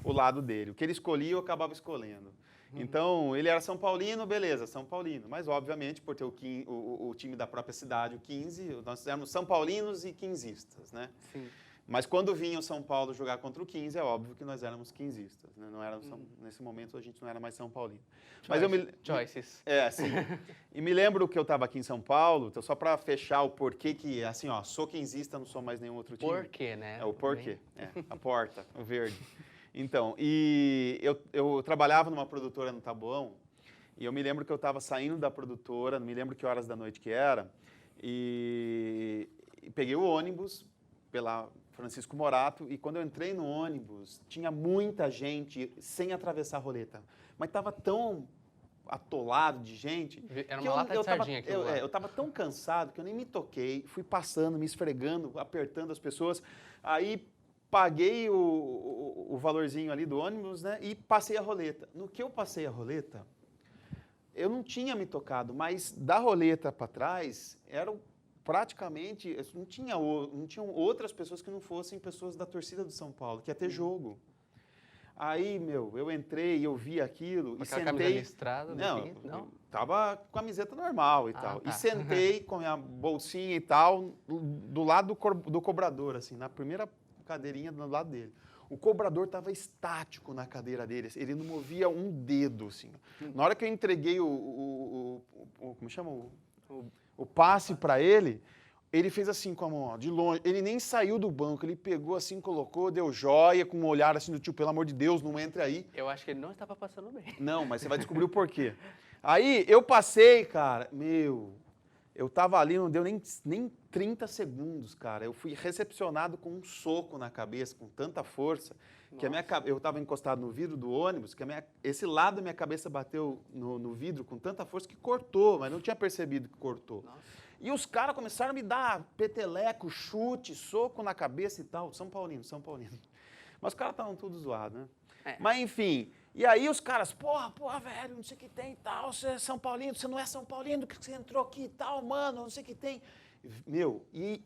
o lado dele. O que ele escolhia, eu acabava escolhendo. Então, ele era São Paulino, beleza, São Paulino. Mas, obviamente, por ter o time da própria cidade, o 15, nós éramos São Paulinos e quinzistas, né? Sim. Mas quando vinha o São Paulo jogar contra o 15, é óbvio que nós éramos quinzistas, né? Não éramos, nesse momento a gente não era mais São Paulino. Mas Choices. Sim. E me lembro que eu estava aqui em São Paulo, então só para fechar o porquê que, assim, sou quinzista, não sou mais nenhum outro time. Porquê, né? O porquê, a porta, o verde. Então, e eu trabalhava numa produtora no Taboão, e eu me lembro que eu estava saindo da produtora, não me lembro que horas da noite que era, e peguei o ônibus pela Francisco Morato, e quando eu entrei no ônibus, tinha muita gente sem atravessar a roleta. mas estava tão atolado de gente. Era que uma lata de sardinha aquilo lá. eu tava tão cansado que eu nem me toquei, fui passando, me esfregando, apertando as pessoas. Aí paguei o valorzinho ali do ônibus, né? E passei a roleta. No que eu passei a roleta, eu não tinha me tocado, mas da roleta para trás, praticamente, não tinham outras pessoas que não fossem pessoas da torcida do São Paulo, que ia ter jogo. Aí, eu entrei, eu vi aquilo e sentei... camisa listrada? Não, tava com a camiseta normal e tal. Tá. E sentei com a minha bolsinha e tal, do lado do cobrador, assim, na primeira cadeirinha do lado dele. O cobrador estava estático na cadeira dele, ele não movia um dedo, assim. Na hora que eu entreguei como chama? O passe para ele, ele fez assim com a mão, ó, de longe. Ele nem saiu do banco, ele pegou assim, colocou, deu joia, com um olhar assim do tipo, pelo amor de Deus, não entre aí. Eu acho que ele não estava passando bem. Não, mas você vai descobrir o porquê. Aí eu passei, cara, eu tava ali, não deu nem 30 segundos, cara. Eu fui recepcionado com um soco na cabeça, com tanta força, que eu tava encostado no vidro do ônibus, que esse lado da minha cabeça bateu no vidro com tanta força que cortou, mas não tinha percebido que cortou. Nossa. E os caras começaram a me dar peteleco, chute, soco na cabeça e tal. São Paulino. Mas os caras estavam tudo zoados, né? É. Mas enfim, e aí os caras, porra, velho, não sei o que tem e tal, você é São Paulino, você não é São Paulino, que você entrou aqui e tal, mano, não sei o que tem. E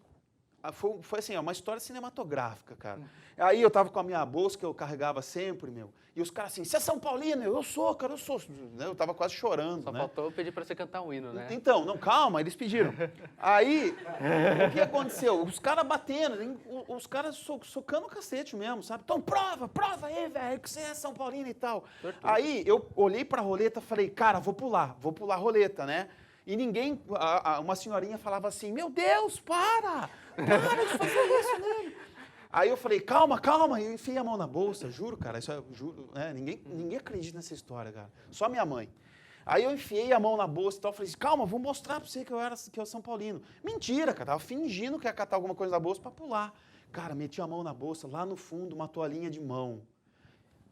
foi assim, uma história cinematográfica, cara. Aí eu tava com a minha bolsa que eu carregava sempre, e os caras assim, você é São Paulino? Eu sou, cara, eu sou. Eu tava quase chorando, Só né? faltou pedir pra você cantar um hino, né? Então, não, calma, eles pediram. Aí, o que aconteceu? Os caras batendo, os caras socando o cacete mesmo, sabe? Então, prova aí, velho, que você é São Paulino e tal. Aí, eu olhei pra roleta e falei, cara, vou pular a roleta, né? E ninguém, uma senhorinha falava assim, meu Deus, para de fazer isso nele. Aí eu falei, calma, e eu enfiei a mão na bolsa, juro, cara, juro, né? Ninguém acredita nessa história, cara, só minha mãe. Aí eu enfiei a mão na bolsa e tal, falei, calma, vou mostrar pra você que eu São Paulino. Mentira, cara, tava fingindo que ia catar alguma coisa na bolsa pra pular. Cara, meti a mão na bolsa, lá no fundo, uma toalhinha de mão.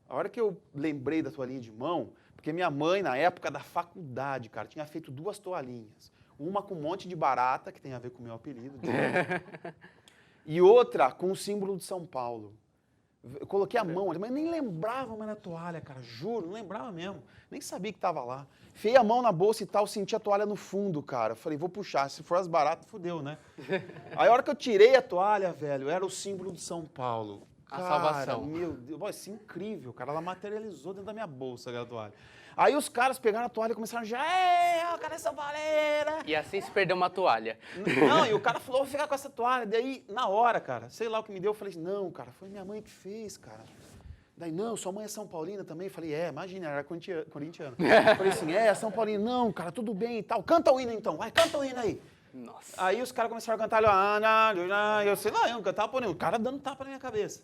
A hora que eu lembrei da toalhinha de mão, porque minha mãe, na época da faculdade, cara, tinha feito 2 toalhinhas. Uma com um monte de barata, que tem a ver com o meu apelido, e outra com o símbolo de São Paulo. Eu coloquei a mão ali, mas nem lembrava mais na toalha, cara, juro, não lembrava mesmo. Nem sabia que estava lá. Enfiei a mão na bolsa e tal, senti a toalha no fundo, cara. Falei, vou puxar, se for as baratas, fudeu, né? Aí a hora que eu tirei a toalha, velho, era o símbolo de São Paulo. A salvação. Meu Deus, isso é incrível, cara. Ela materializou dentro da minha bolsa, aquela toalha. Aí os caras pegaram a toalha e começaram a já, o cara é São Pauleira. E assim se perdeu uma toalha. Não, e o cara falou, vou ficar com essa toalha. Daí, na hora, cara, sei lá o que me deu, eu falei, não, cara, foi minha mãe que fez, cara. Daí, não, sua mãe é São Paulina também? Eu falei, imagina, era corintiano. Eu falei assim, São Paulino. Não, cara, tudo bem e tal. Canta o hino então, vai, canta o hino aí. Nossa. Aí os caras começaram a cantar, eu sei lá, eu não cantava por nenhum. O cara dando tapa na minha cabeça.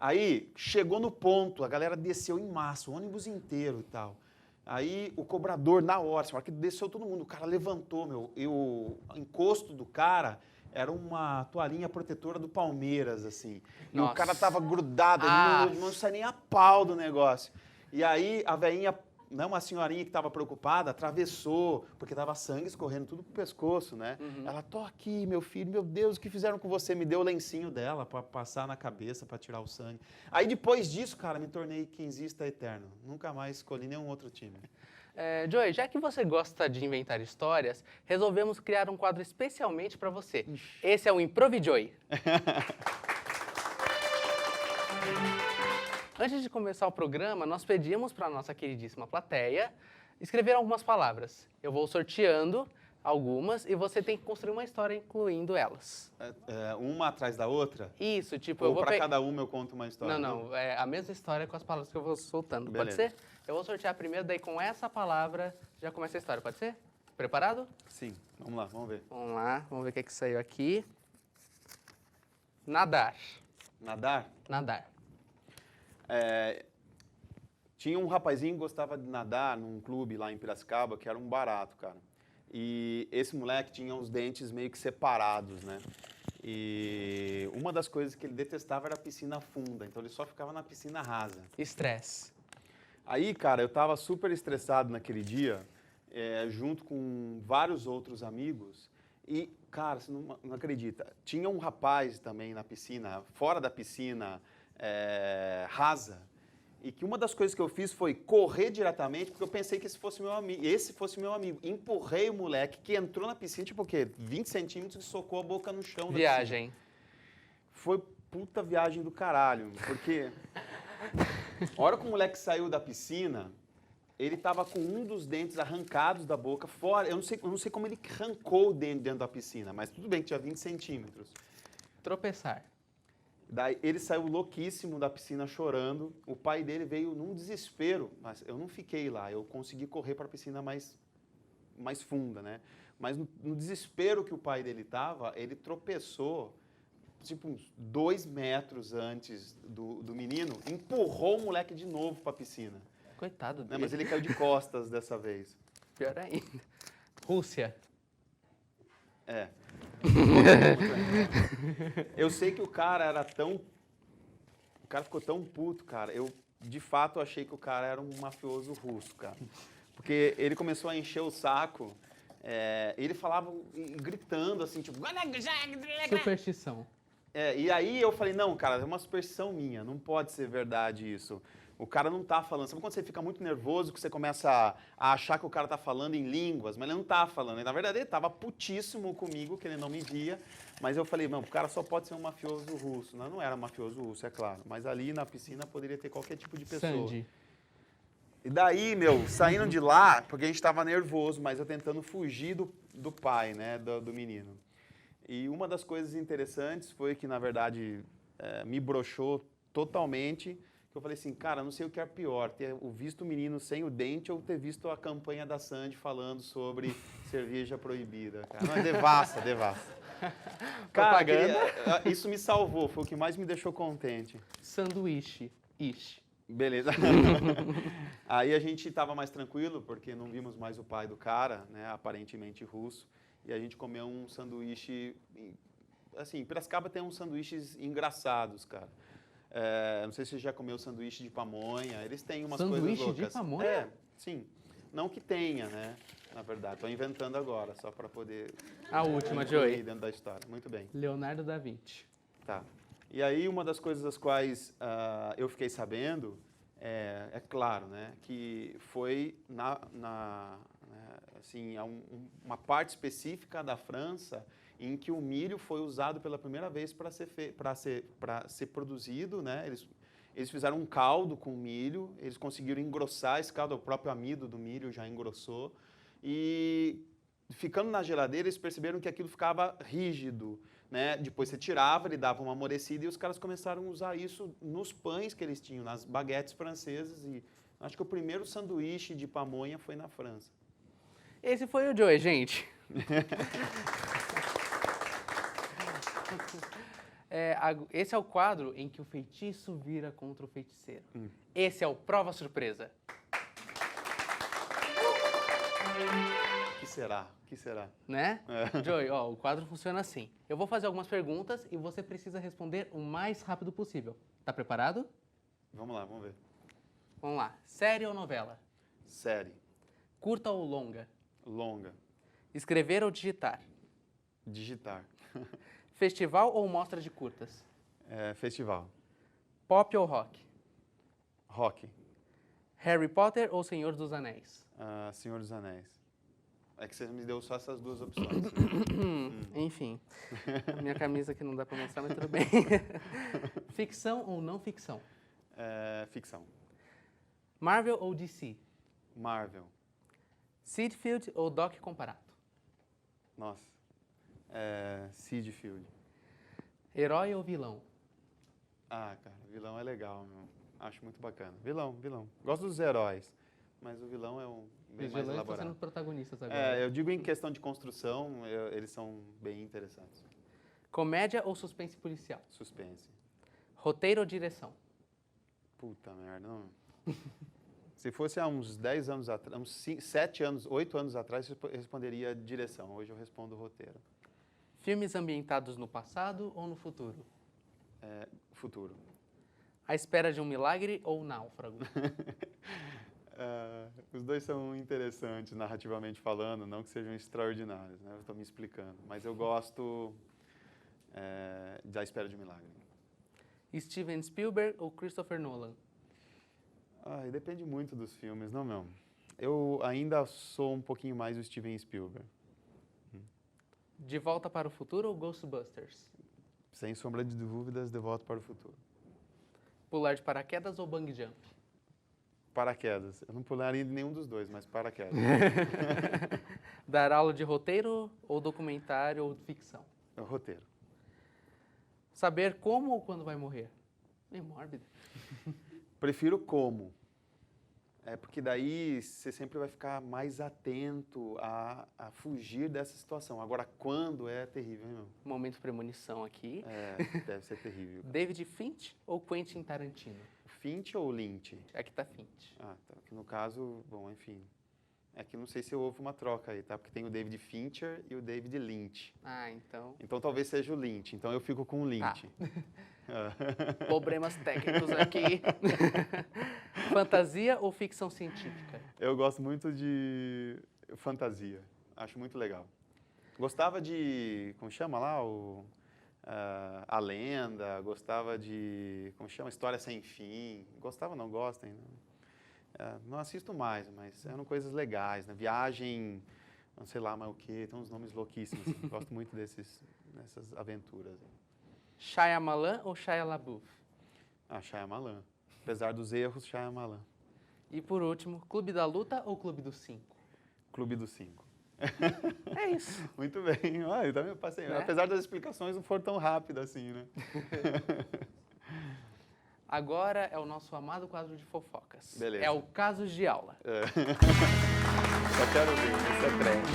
Aí, chegou no ponto, a galera desceu em massa, o ônibus inteiro e tal. Aí, o cobrador, na hora que desceu todo mundo, o cara levantou, e o encosto do cara era uma toalhinha protetora do Palmeiras, assim. E Nossa. o cara tava grudado, ele não saía nem a pau do negócio. E aí, a velhinha, né, uma senhorinha que estava preocupada, atravessou, porque tava sangue escorrendo tudo pro pescoço, né? Uhum. Ela, tô aqui, meu filho, meu Deus, o que fizeram com você? Me deu o lencinho dela para passar na cabeça, para tirar o sangue. Aí depois disso, cara, me tornei quinzista eterno. Nunca mais escolhi nenhum outro time. Joey, já que você gosta de inventar histórias, resolvemos criar um quadro especialmente para você. Esse é o Improvijoy. Antes de começar o programa, nós pedimos para a nossa queridíssima plateia escrever algumas palavras. Eu vou sorteando algumas e você tem que construir uma história incluindo elas. Uma atrás da outra? Isso, tipo... Ou para cada uma eu conto uma história? Não, é a mesma história com as palavras que eu vou soltando. Beleza. Pode ser? Eu vou sortear primeiro, daí com essa palavra já começa a história, pode ser? Preparado? Sim, vamos lá, vamos ver. Vamos lá, vamos ver o que saiu aqui. Nadar. Nadar? Nadar. Tinha um rapazinho que gostava de nadar num clube lá em Piracicaba, que era um barato, cara. E esse moleque tinha os dentes meio que separados, né? E uma das coisas que ele detestava era a piscina funda, então ele só ficava na piscina rasa. Estresse. Aí, cara, eu tava super estressado naquele dia, junto com vários outros amigos. E, cara, você não acredita, tinha um rapaz também na piscina, fora da piscina, rasa. E que uma das coisas que eu fiz foi correr diretamente, porque eu pensei que esse fosse meu amigo. Empurrei o moleque, que entrou na piscina, tipo o quê? 20 centímetros e socou a boca no chão da piscina. Viagem. Foi puta viagem do caralho, porque a hora que o moleque saiu da piscina, ele tava com um dos dentes arrancados da boca fora. Eu não sei como ele arrancou o dente dentro da piscina, mas tudo bem que tinha 20 centímetros. Tropeçar. Daí ele saiu louquíssimo da piscina chorando. O pai dele veio num desespero, mas eu não fiquei lá. Eu consegui correr para a piscina mais funda, né? Mas no desespero que o pai dele tava, ele tropeçou, tipo uns 2 metros antes do menino, empurrou o moleque de novo para a piscina. Coitado dele. Né? Mas ele caiu de costas dessa vez. Pior ainda. Rússia. É. Eu sei que o cara ficou tão puto, cara. Eu, de fato, achei que o cara era um mafioso russo, cara. Porque ele começou a encher o saco. Ele falava gritando, assim, tipo... Superstição. E aí eu falei, não, cara, é uma superstição minha. Não pode ser verdade isso. O cara não tá falando. Sabe quando você fica muito nervoso, que você começa a achar que o cara tá falando em línguas, mas ele não tá falando. Na verdade, ele tava putíssimo comigo, que ele não me via. Mas eu falei, mano, o cara só pode ser um mafioso russo. Não era mafioso russo, é claro. Mas ali na piscina poderia ter qualquer tipo de pessoa. Sandy. E daí, meu, saindo de lá, porque a gente tava nervoso, mas eu tentando fugir do pai, né, do menino. E uma das coisas interessantes foi que, na verdade, me broxou totalmente. Que eu falei assim, cara, não sei o que é pior, ter visto o menino sem o dente ou ter visto a campanha da Sandy falando sobre cerveja proibida. Cara. Não, devassa. Cara, isso me salvou, foi o que mais me deixou contente. Sanduíche. Ish. Beleza. Aí a gente estava mais tranquilo, porque não vimos mais o pai do cara, né, aparentemente russo, e a gente comeu um sanduíche, assim, Piracicaba tem uns sanduíches engraçados, cara. Não sei se você já comeu sanduíche de pamonha. Eles têm umas coisas loucas. Sanduíche de pamonha? Sim. Não que tenha, né? Na verdade, estou inventando agora, só para poder... A última, Joey. Dentro da história. Muito bem. Leonardo da Vinci. Tá. E aí, uma das coisas das quais eu fiquei sabendo, claro, né? Que foi assim, uma parte específica da França em que o milho foi usado pela primeira vez para ser produzido, né? Eles fizeram um caldo com milho, eles conseguiram engrossar esse caldo, o próprio amido do milho já engrossou, e ficando na geladeira, eles perceberam que aquilo ficava rígido, né? Depois você tirava, ele dava uma amolecida, e os caras começaram a usar isso nos pães que eles tinham, nas baguetes francesas, e acho que o primeiro sanduíche de pamonha foi na França. Esse foi o Joey, gente. Esse é o quadro em que o feitiço vira contra o feiticeiro. Esse é o Prova Surpresa. O que será? Né? Joey, o quadro funciona assim. Eu vou fazer algumas perguntas e você precisa responder o mais rápido possível. Tá preparado? Vamos lá, vamos ver. Vamos lá. Série ou novela? Série. Curta ou longa? Longa. Escrever ou digitar? Digitar. Festival ou mostra de curtas? Festival. Pop ou rock? Rock. Harry Potter ou Senhor dos Anéis? Senhor dos Anéis. É que você me deu só essas duas opções. Enfim, minha camisa que não dá pra mostrar, mas tudo bem. Ficção ou não ficção? Ficção. Marvel ou DC? Marvel. Seed Field ou Doc Comparato? Nossa. Seed Field. Herói ou vilão? Cara, vilão é legal, meu. Acho muito bacana. Vilão. Gosto dos heróis, mas o vilão é bem mais elaborado. Estão sendo protagonistas agora. Eu digo em questão de construção, eles são bem interessantes. Comédia ou suspense policial? Suspense. Roteiro ou direção? Puta merda, não. Se fosse há uns 10 anos atrás, uns 7 anos, 8 anos atrás, eu responderia direção. Hoje eu respondo roteiro. Filmes ambientados no passado ou no futuro? Futuro. À Espera de um Milagre ou Náufrago? Os dois são interessantes, narrativamente falando, não que sejam extraordinários, né? Eu estou me explicando. Mas eu gosto da Espera de um Milagre. Steven Spielberg ou Christopher Nolan? Depende muito dos filmes, não mesmo? Eu ainda sou um pouquinho mais o Steven Spielberg. De Volta para o Futuro ou Ghostbusters? Sem sombra de dúvidas, De Volta para o Futuro. Pular de paraquedas ou bungee jump? Paraquedas. Eu não pularia nenhum dos dois, mas paraquedas. Dar aula de roteiro ou documentário ou ficção? É o roteiro. Saber como ou quando vai morrer? Meio mórbido. Prefiro como. Porque daí você sempre vai ficar mais atento a fugir dessa situação. Agora, quando é terrível, hein, meu? Momento premonição aqui. Deve ser terrível. David Finch ou Quentin Tarantino? Finch ou Lynch? Aqui tá Finch. Tá. Que no caso, bom, enfim. É que não sei se houve uma troca aí, tá? Porque tem o David Fincher e o David Lynch. Então... Então talvez seja o Lynch. Então eu fico com o Lynch. Problemas técnicos aqui. Fantasia ou ficção científica? Eu gosto muito de fantasia. Acho muito legal. Gostava de... Como chama lá? A Lenda. Gostava de... Como chama? História Sem Fim. Gostava, não gosto ainda. Não assisto mais, mas eram coisas legais, né? Viagem, não sei lá mais o quê, tem uns nomes louquíssimos. Assim. Gosto muito dessas aventuras. Shyamalan ou Shia LaBeouf? Shyamalan. Apesar dos erros, Shyamalan. E por último, Clube da Luta ou Clube dos 5? Clube dos 5. É isso. Muito bem. Eu também passei. Né? Apesar das explicações não foram tão rápidas assim, né? Agora é o nosso amado quadro de fofocas. Beleza. É o Casos de Aula. Só quero ver, isso é trash.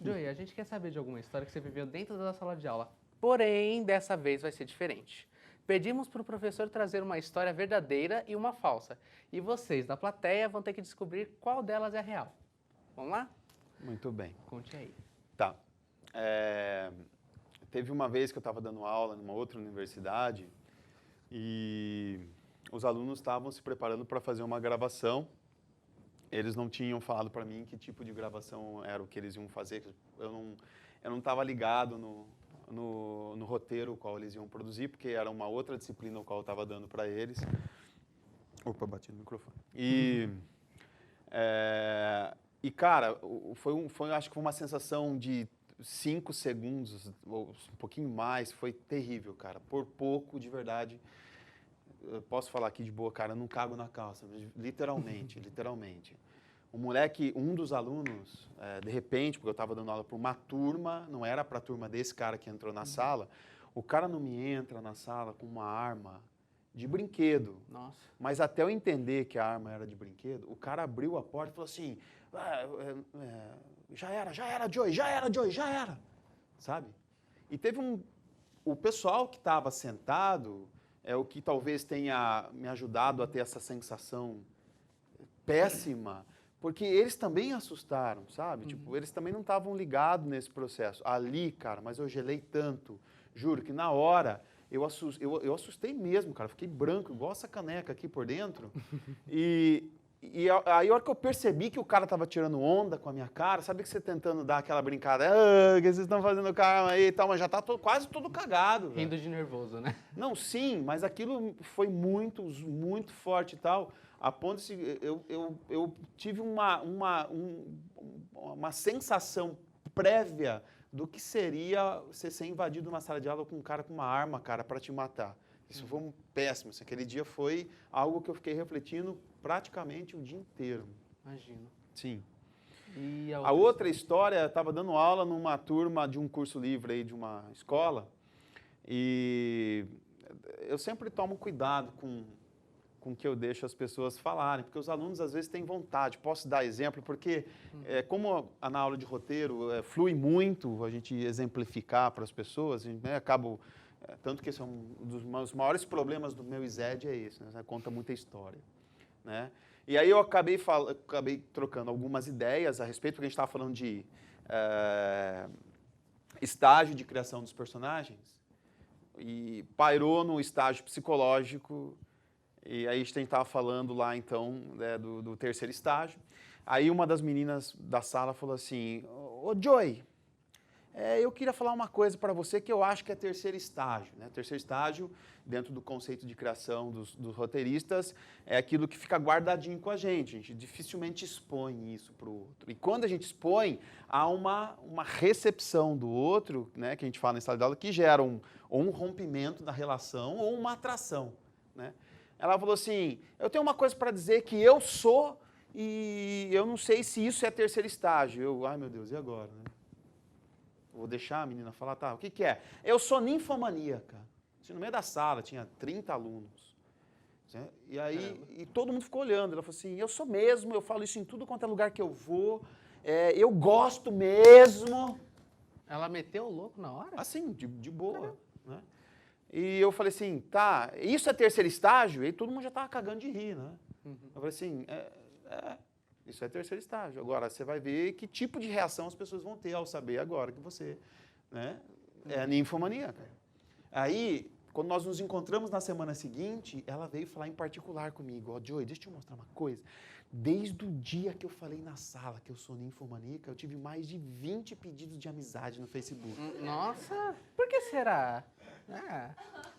Joey, a gente quer saber de alguma história que você viveu dentro da sala de aula. Porém, dessa vez vai ser diferente. Pedimos para o professor trazer uma história verdadeira e uma falsa. E vocês, da plateia, vão ter que descobrir qual delas é real. Vamos lá? Muito bem. Conte aí. Tá. Teve uma vez que eu estava dando aula numa outra universidade e os alunos estavam se preparando para fazer uma gravação. Eles não tinham falado para mim que tipo de gravação era o que eles iam fazer. Eu não estava ligado no roteiro o qual eles iam produzir, porque era uma outra disciplina o qual eu estava dando para eles. Opa, bati no microfone. E cara, acho que foi uma sensação de 5 segundos, ou um pouquinho mais, foi terrível, cara. Por pouco, de verdade, eu posso falar aqui de boa, cara, eu não cago na calça, literalmente, literalmente. Um dos alunos, de repente, porque eu estava dando aula para uma turma, não era para a turma desse cara que entrou na sala, o cara não me entra na sala com uma arma de brinquedo. Nossa. Mas até eu entender que a arma era de brinquedo, o cara abriu a porta e falou assim, já era, Joey, já era, sabe? E teve o pessoal que estava sentado, é o que talvez tenha me ajudado a ter essa sensação péssima, porque eles também assustaram, sabe? Tipo, eles também não estavam ligados nesse processo. Ali, cara, mas eu gelei tanto, juro que na hora eu assustei mesmo, cara, fiquei branco, igual essa caneca aqui por dentro, e aí, a hora que eu percebi que o cara tava tirando onda com a minha cara, sabe que você tentando dar aquela brincada, que vocês estão fazendo calma aí e tal, mas já tá quase todo cagado. Rindo de nervoso, né? Não, sim, mas aquilo foi muito, muito forte e tal, a ponto de eu tive uma sensação prévia do que seria você ser invadido numa sala de aula com um cara com uma arma, cara, para te matar. Isso foi um péssimo. Aquele dia foi algo que eu fiquei refletindo praticamente o dia inteiro. Imagino. Sim. E a outra história, eu estava dando aula numa turma de um curso livre aí de uma escola e eu sempre tomo cuidado com o que eu deixo as pessoas falarem, porque os alunos às vezes têm vontade. Posso dar exemplo, porque como na aula de roteiro flui muito a gente exemplificar para as pessoas, acabo... Tanto que esse é um dos maiores problemas do meu ISED é esse, né? Conta muita história, né? E aí eu acabei trocando algumas ideias a respeito, porque a gente estava falando de estágio de criação dos personagens, e pairou no estágio psicológico. E aí a gente estava falando lá, então, né, do terceiro estágio. Aí uma das meninas da sala falou assim, ô Joey, eu queria falar uma coisa para você que eu acho que é terceiro estágio. Né? Terceiro estágio, dentro do conceito de criação dos roteiristas, é aquilo que fica guardadinho com a gente dificilmente expõe isso para o outro. E quando a gente expõe, há uma recepção do outro, né, que a gente fala em sala de aula, que gera ou um rompimento da relação ou uma atração. Né? Ela falou assim, eu tenho uma coisa para dizer que eu sou e eu não sei se isso é terceiro estágio. Ai meu Deus, e agora? Né? Vou deixar a menina falar, tá, o que que é? Eu sou ninfomaníaca. No meio da sala, tinha 30 alunos. Né? E aí, todo mundo ficou olhando. Ela falou assim, eu sou mesmo, eu falo isso em tudo quanto é lugar que eu vou, eu gosto mesmo. Ela meteu o louco na hora? Assim, de boa. Né? E eu falei assim, tá, isso é terceiro estágio? E todo mundo já estava cagando de rir, né? Uhum. Eu falei assim, isso é terceiro estágio. Agora, você vai ver que tipo de reação as pessoas vão ter ao saber agora que você, né, é ninfomaníaca. Aí, quando nós nos encontramos na semana seguinte, ela veio falar em particular comigo. Ó, Joey, deixa eu te mostrar uma coisa. Desde o dia que eu falei na sala que eu sou ninfomaníaca, eu tive mais de 20 pedidos de amizade no Facebook. Nossa, por que será?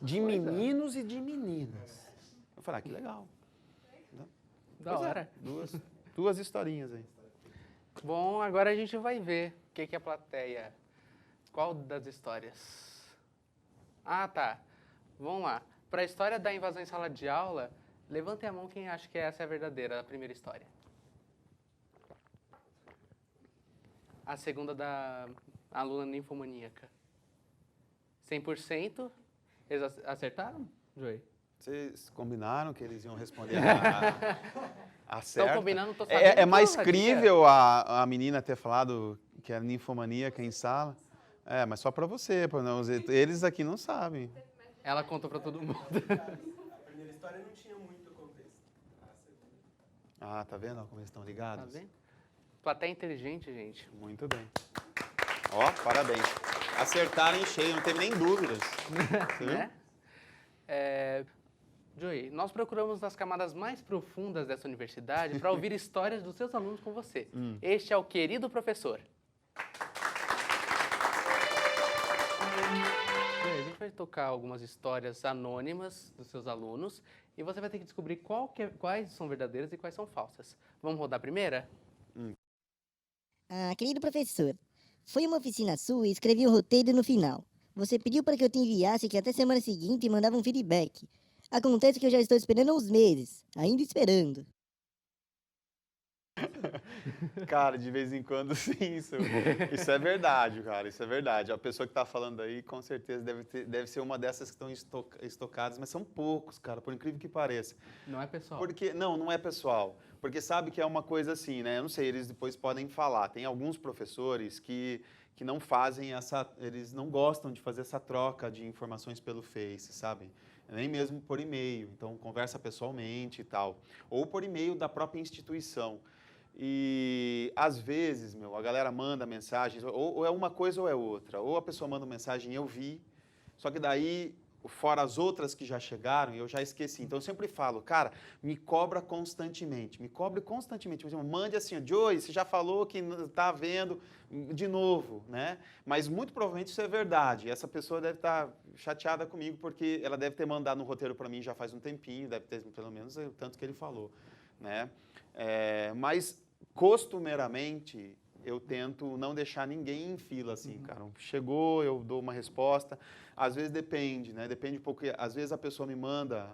De meninos e de meninas. Eu falei, que legal. Da hora. Duas historinhas aí. Bom, agora a gente vai ver o que a plateia... Qual das histórias? Ah, tá. Vamos lá. Para a história da invasão em sala de aula, levantem a mão quem acha que essa é a verdadeira, a primeira história. A segunda da aluna ninfomaníaca. 100%? Eles acertaram, Joey? Vocês combinaram que eles iam responder a certa? Estão combinando, estou sabendo. É mais crível a menina ter falado que era ninfomaníaca em sala. Mas só para você, eles aqui não sabem. Ela contou para todo mundo. A primeira história não tinha muito contexto. Tá vendo como eles estão ligados? Tá vendo? Plateia inteligente, gente. Muito bem. Ó, parabéns. Acertaram em cheio, não teve nem dúvidas. Você viu? Né? Joey, nós procuramos nas camadas mais profundas dessa universidade para ouvir histórias dos seus alunos com você. Este é o Querido Professor. A gente vai tocar algumas histórias anônimas dos seus alunos e você vai ter que descobrir quais são verdadeiras e quais são falsas. Vamos rodar a primeira? Querido professor, foi uma oficina sua e escrevi o roteiro no final. Você pediu para que eu te enviasse que até semana seguinte mandava um feedback. Acontece que eu já estou esperando há uns meses, ainda esperando. Cara, de vez em quando sim, isso é verdade, cara, isso é verdade. A pessoa que está falando aí, com certeza, deve ser uma dessas que estão estocadas, mas são poucos, cara, por incrível que pareça. Não é pessoal. Não é pessoal. Porque sabe que é uma coisa assim, né? Eu não sei, eles depois podem falar. Tem alguns professores que não fazem eles não gostam de fazer essa troca de informações pelo Face, sabe? Nem mesmo por e-mail. Então, conversa pessoalmente e tal. Ou por e-mail da própria instituição. E, às vezes, a galera manda mensagens, ou é uma coisa ou é outra. Ou a pessoa manda uma mensagem, eu vi, só que daí, fora as outras que já chegaram, eu já esqueci. Então, eu sempre falo, cara, me cobra constantemente, me cobre constantemente. Por exemplo, mande assim, Joey, você já falou que está vendo de novo, né? Mas, muito provavelmente, isso é verdade. Essa pessoa deve estar chateada comigo, porque ela deve ter mandado um roteiro para mim já faz um tempinho, deve ter pelo menos o tanto que ele falou, né? Mas, costumeiramente, eu tento não deixar ninguém em fila, assim, cara. Chegou, eu dou uma resposta. Às vezes depende, né? Depende um pouco. Às vezes a pessoa me manda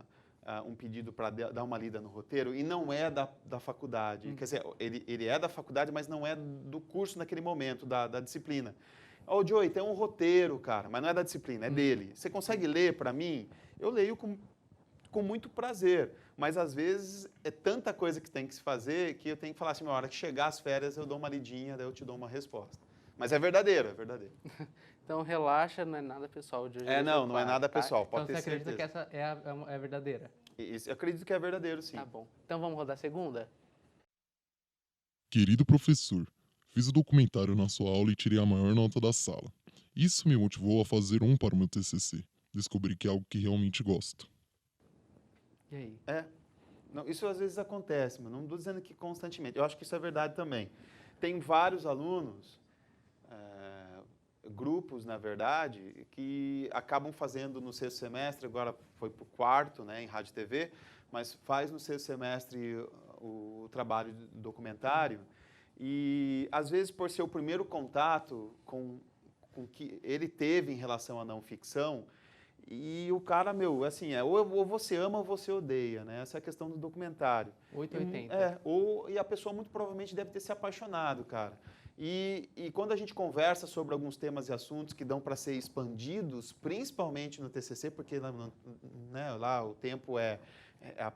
um pedido para dar uma lida no roteiro e não é da faculdade. Quer dizer, ele é da faculdade, mas não é do curso naquele momento, da disciplina. Ô, Joey, tem um roteiro, cara, mas não é da disciplina, é dele. Você consegue ler para mim? Eu leio com muito prazer. Mas, às vezes, é tanta coisa que tem que se fazer que eu tenho que falar assim, na hora que chegar as férias, eu dou uma lidinha, daí eu te dou uma resposta. Mas é verdadeiro, é verdadeiro. Então, relaxa, não é nada pessoal. De hoje não é nada pessoal, tá? pode então, ter você acredita certeza. que essa é verdadeira? Eu acredito que é verdadeiro, sim. Tá bom. Então, vamos rodar a segunda? Querido professor, fiz o documentário na sua aula e tirei a maior nota da sala. Isso me motivou a fazer um para o meu TCC. descobrir que é algo que realmente gosto. E aí? Não, isso às vezes acontece, mas não estou dizendo que constantemente. Eu acho que isso é verdade também. Tem vários alunos, grupos, na verdade, que acabam fazendo no sexto semestre, agora foi para o quarto, né, em rádio e TV, mas faz no sexto semestre o trabalho de documentário e, às vezes, por ser o primeiro contato com que ele teve em relação à não ficção, e o cara, assim, ou você ama ou você odeia, né? Essa é a questão do documentário. 880. E a pessoa muito provavelmente deve ter se apaixonado, cara. E quando a gente conversa sobre alguns temas e assuntos que dão para ser expandidos, principalmente no TCC, porque né, lá o tempo é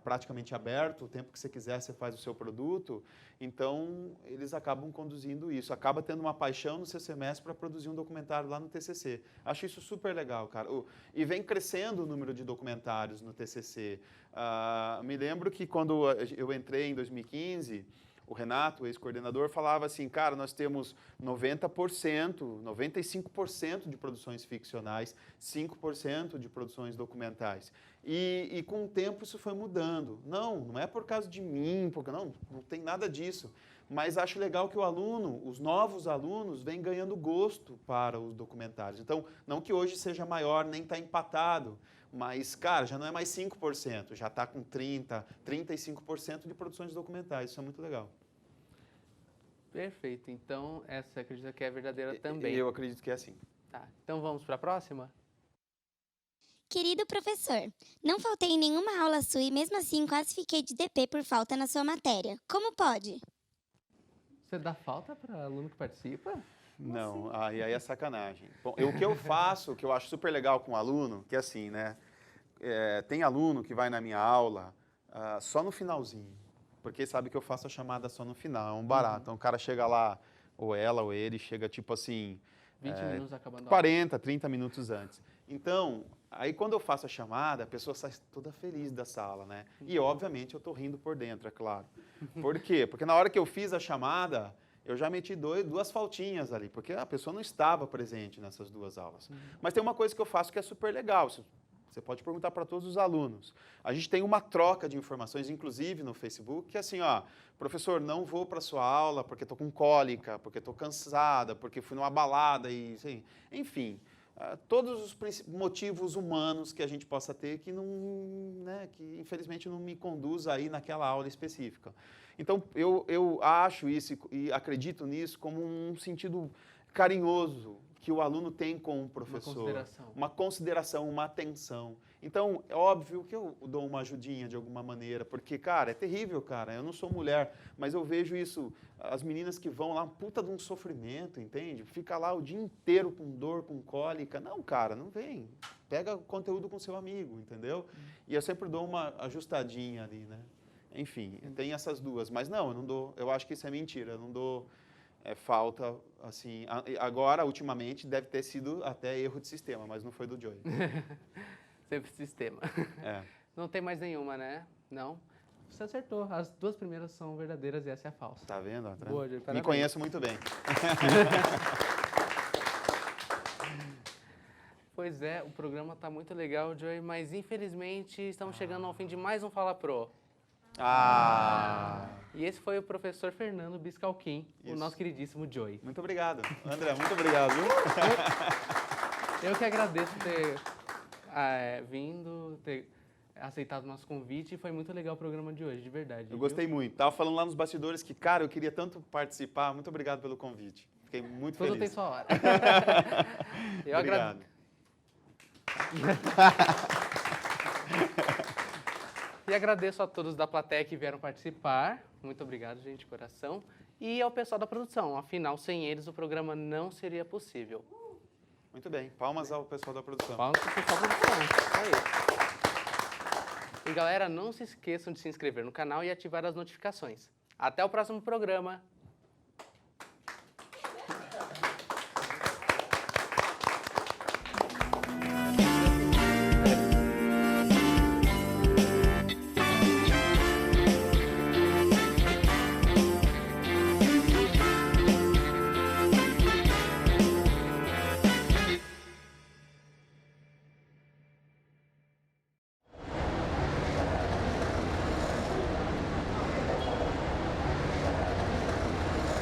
praticamente aberto, o tempo que você quiser você faz o seu produto, então eles acabam conduzindo isso, acaba tendo uma paixão no seu semestre para produzir um documentário lá no TCC. Acho isso super legal, cara. E vem crescendo o número de documentários no TCC. Me lembro que quando eu entrei em 2015, o Renato, o ex-coordenador, falava assim, cara, nós temos 90%, 95% de produções ficcionais, 5% de produções documentais. E com o tempo isso foi mudando. Não é por causa de mim, porque não tem nada disso. Mas acho legal que o aluno, os novos alunos, vêm ganhando gosto para os documentários. Então, não que hoje seja maior, nem está empatado, mas, cara, já não é mais 5%, já está com 30%, 35% de produções documentais. Isso é muito legal. Perfeito. Então, essa você acredita que é verdadeira também? Eu acredito que é assim. Tá. Então, vamos para a próxima? Querido professor, não faltei em nenhuma aula sua e mesmo assim quase fiquei de DP por falta na sua matéria. Como pode? Você dá falta para aluno que participa? Não, aí é sacanagem. Bom, o que eu faço, que eu acho super legal com o aluno, que é assim, né? Tem aluno que vai na minha aula só no finalzinho, porque sabe que eu faço a chamada só no final, é um barato. Então o cara chega lá, ou ela ou ele, chega tipo assim... 20 minutos acabando a 40, 30 minutos antes. Então, aí quando eu faço a chamada, a pessoa sai toda feliz da sala, né? E, obviamente, eu estou rindo por dentro, é claro. Por quê? Porque na hora que eu fiz a chamada, eu já meti duas faltinhas ali, porque a pessoa não estava presente nessas duas aulas. Mas tem uma coisa que eu faço que é super legal, você pode perguntar para todos os alunos. A gente tem uma troca de informações, inclusive no Facebook, que é assim, ó, professor, não vou para a sua aula porque estou com cólica, porque estou cansada, porque fui numa balada, e assim, enfim, todos os motivos humanos que a gente possa ter que, que infelizmente não me conduz aí naquela aula específica. Então, eu acho isso e acredito nisso como um sentido carinhoso que o aluno tem com o professor. Uma consideração, uma atenção. Então, é óbvio que eu dou uma ajudinha de alguma maneira, porque, cara, é terrível, cara. Eu não sou mulher, mas eu vejo isso, as meninas que vão lá, puta de um sofrimento, entende? Fica lá o dia inteiro com dor, com cólica. Não, cara, não vem. Pega o conteúdo com seu amigo, entendeu? E eu sempre dou uma ajustadinha ali, né? Enfim, tem essas duas. Mas não, eu não dou, eu acho que isso é mentira, eu não dou... falta, assim, agora, ultimamente, deve ter sido até erro de sistema, mas não foi do Joey. Sempre sistema. Não tem mais nenhuma, né? Não? Você acertou. As duas primeiras são verdadeiras e essa é a falsa. Tá vendo? Boa, Joey, me conheço muito bem. Pois é, o programa tá muito legal, Joey, mas infelizmente estamos chegando ao fim de mais um Fala Pro. E esse foi o professor Fernando Biscalquim, o nosso queridíssimo Joey. Muito obrigado. André, muito obrigado. Eu que agradeço ter vindo, ter aceitado o nosso convite e foi muito legal o programa de hoje, de verdade. Eu gostei muito. Tava falando lá nos bastidores que, cara, eu queria tanto participar. Muito obrigado pelo convite. Fiquei muito feliz. Tudo tem sua hora. Obrigado. E agradeço a todos da plateia que vieram participar. Muito obrigado, gente, de coração. E ao pessoal da produção. Afinal, sem eles, o programa não seria possível. Muito bem. Palmas ao pessoal da produção. Palmas ao pessoal da produção. É isso. E, galera, não se esqueçam de se inscrever no canal e ativar as notificações. Até o próximo programa.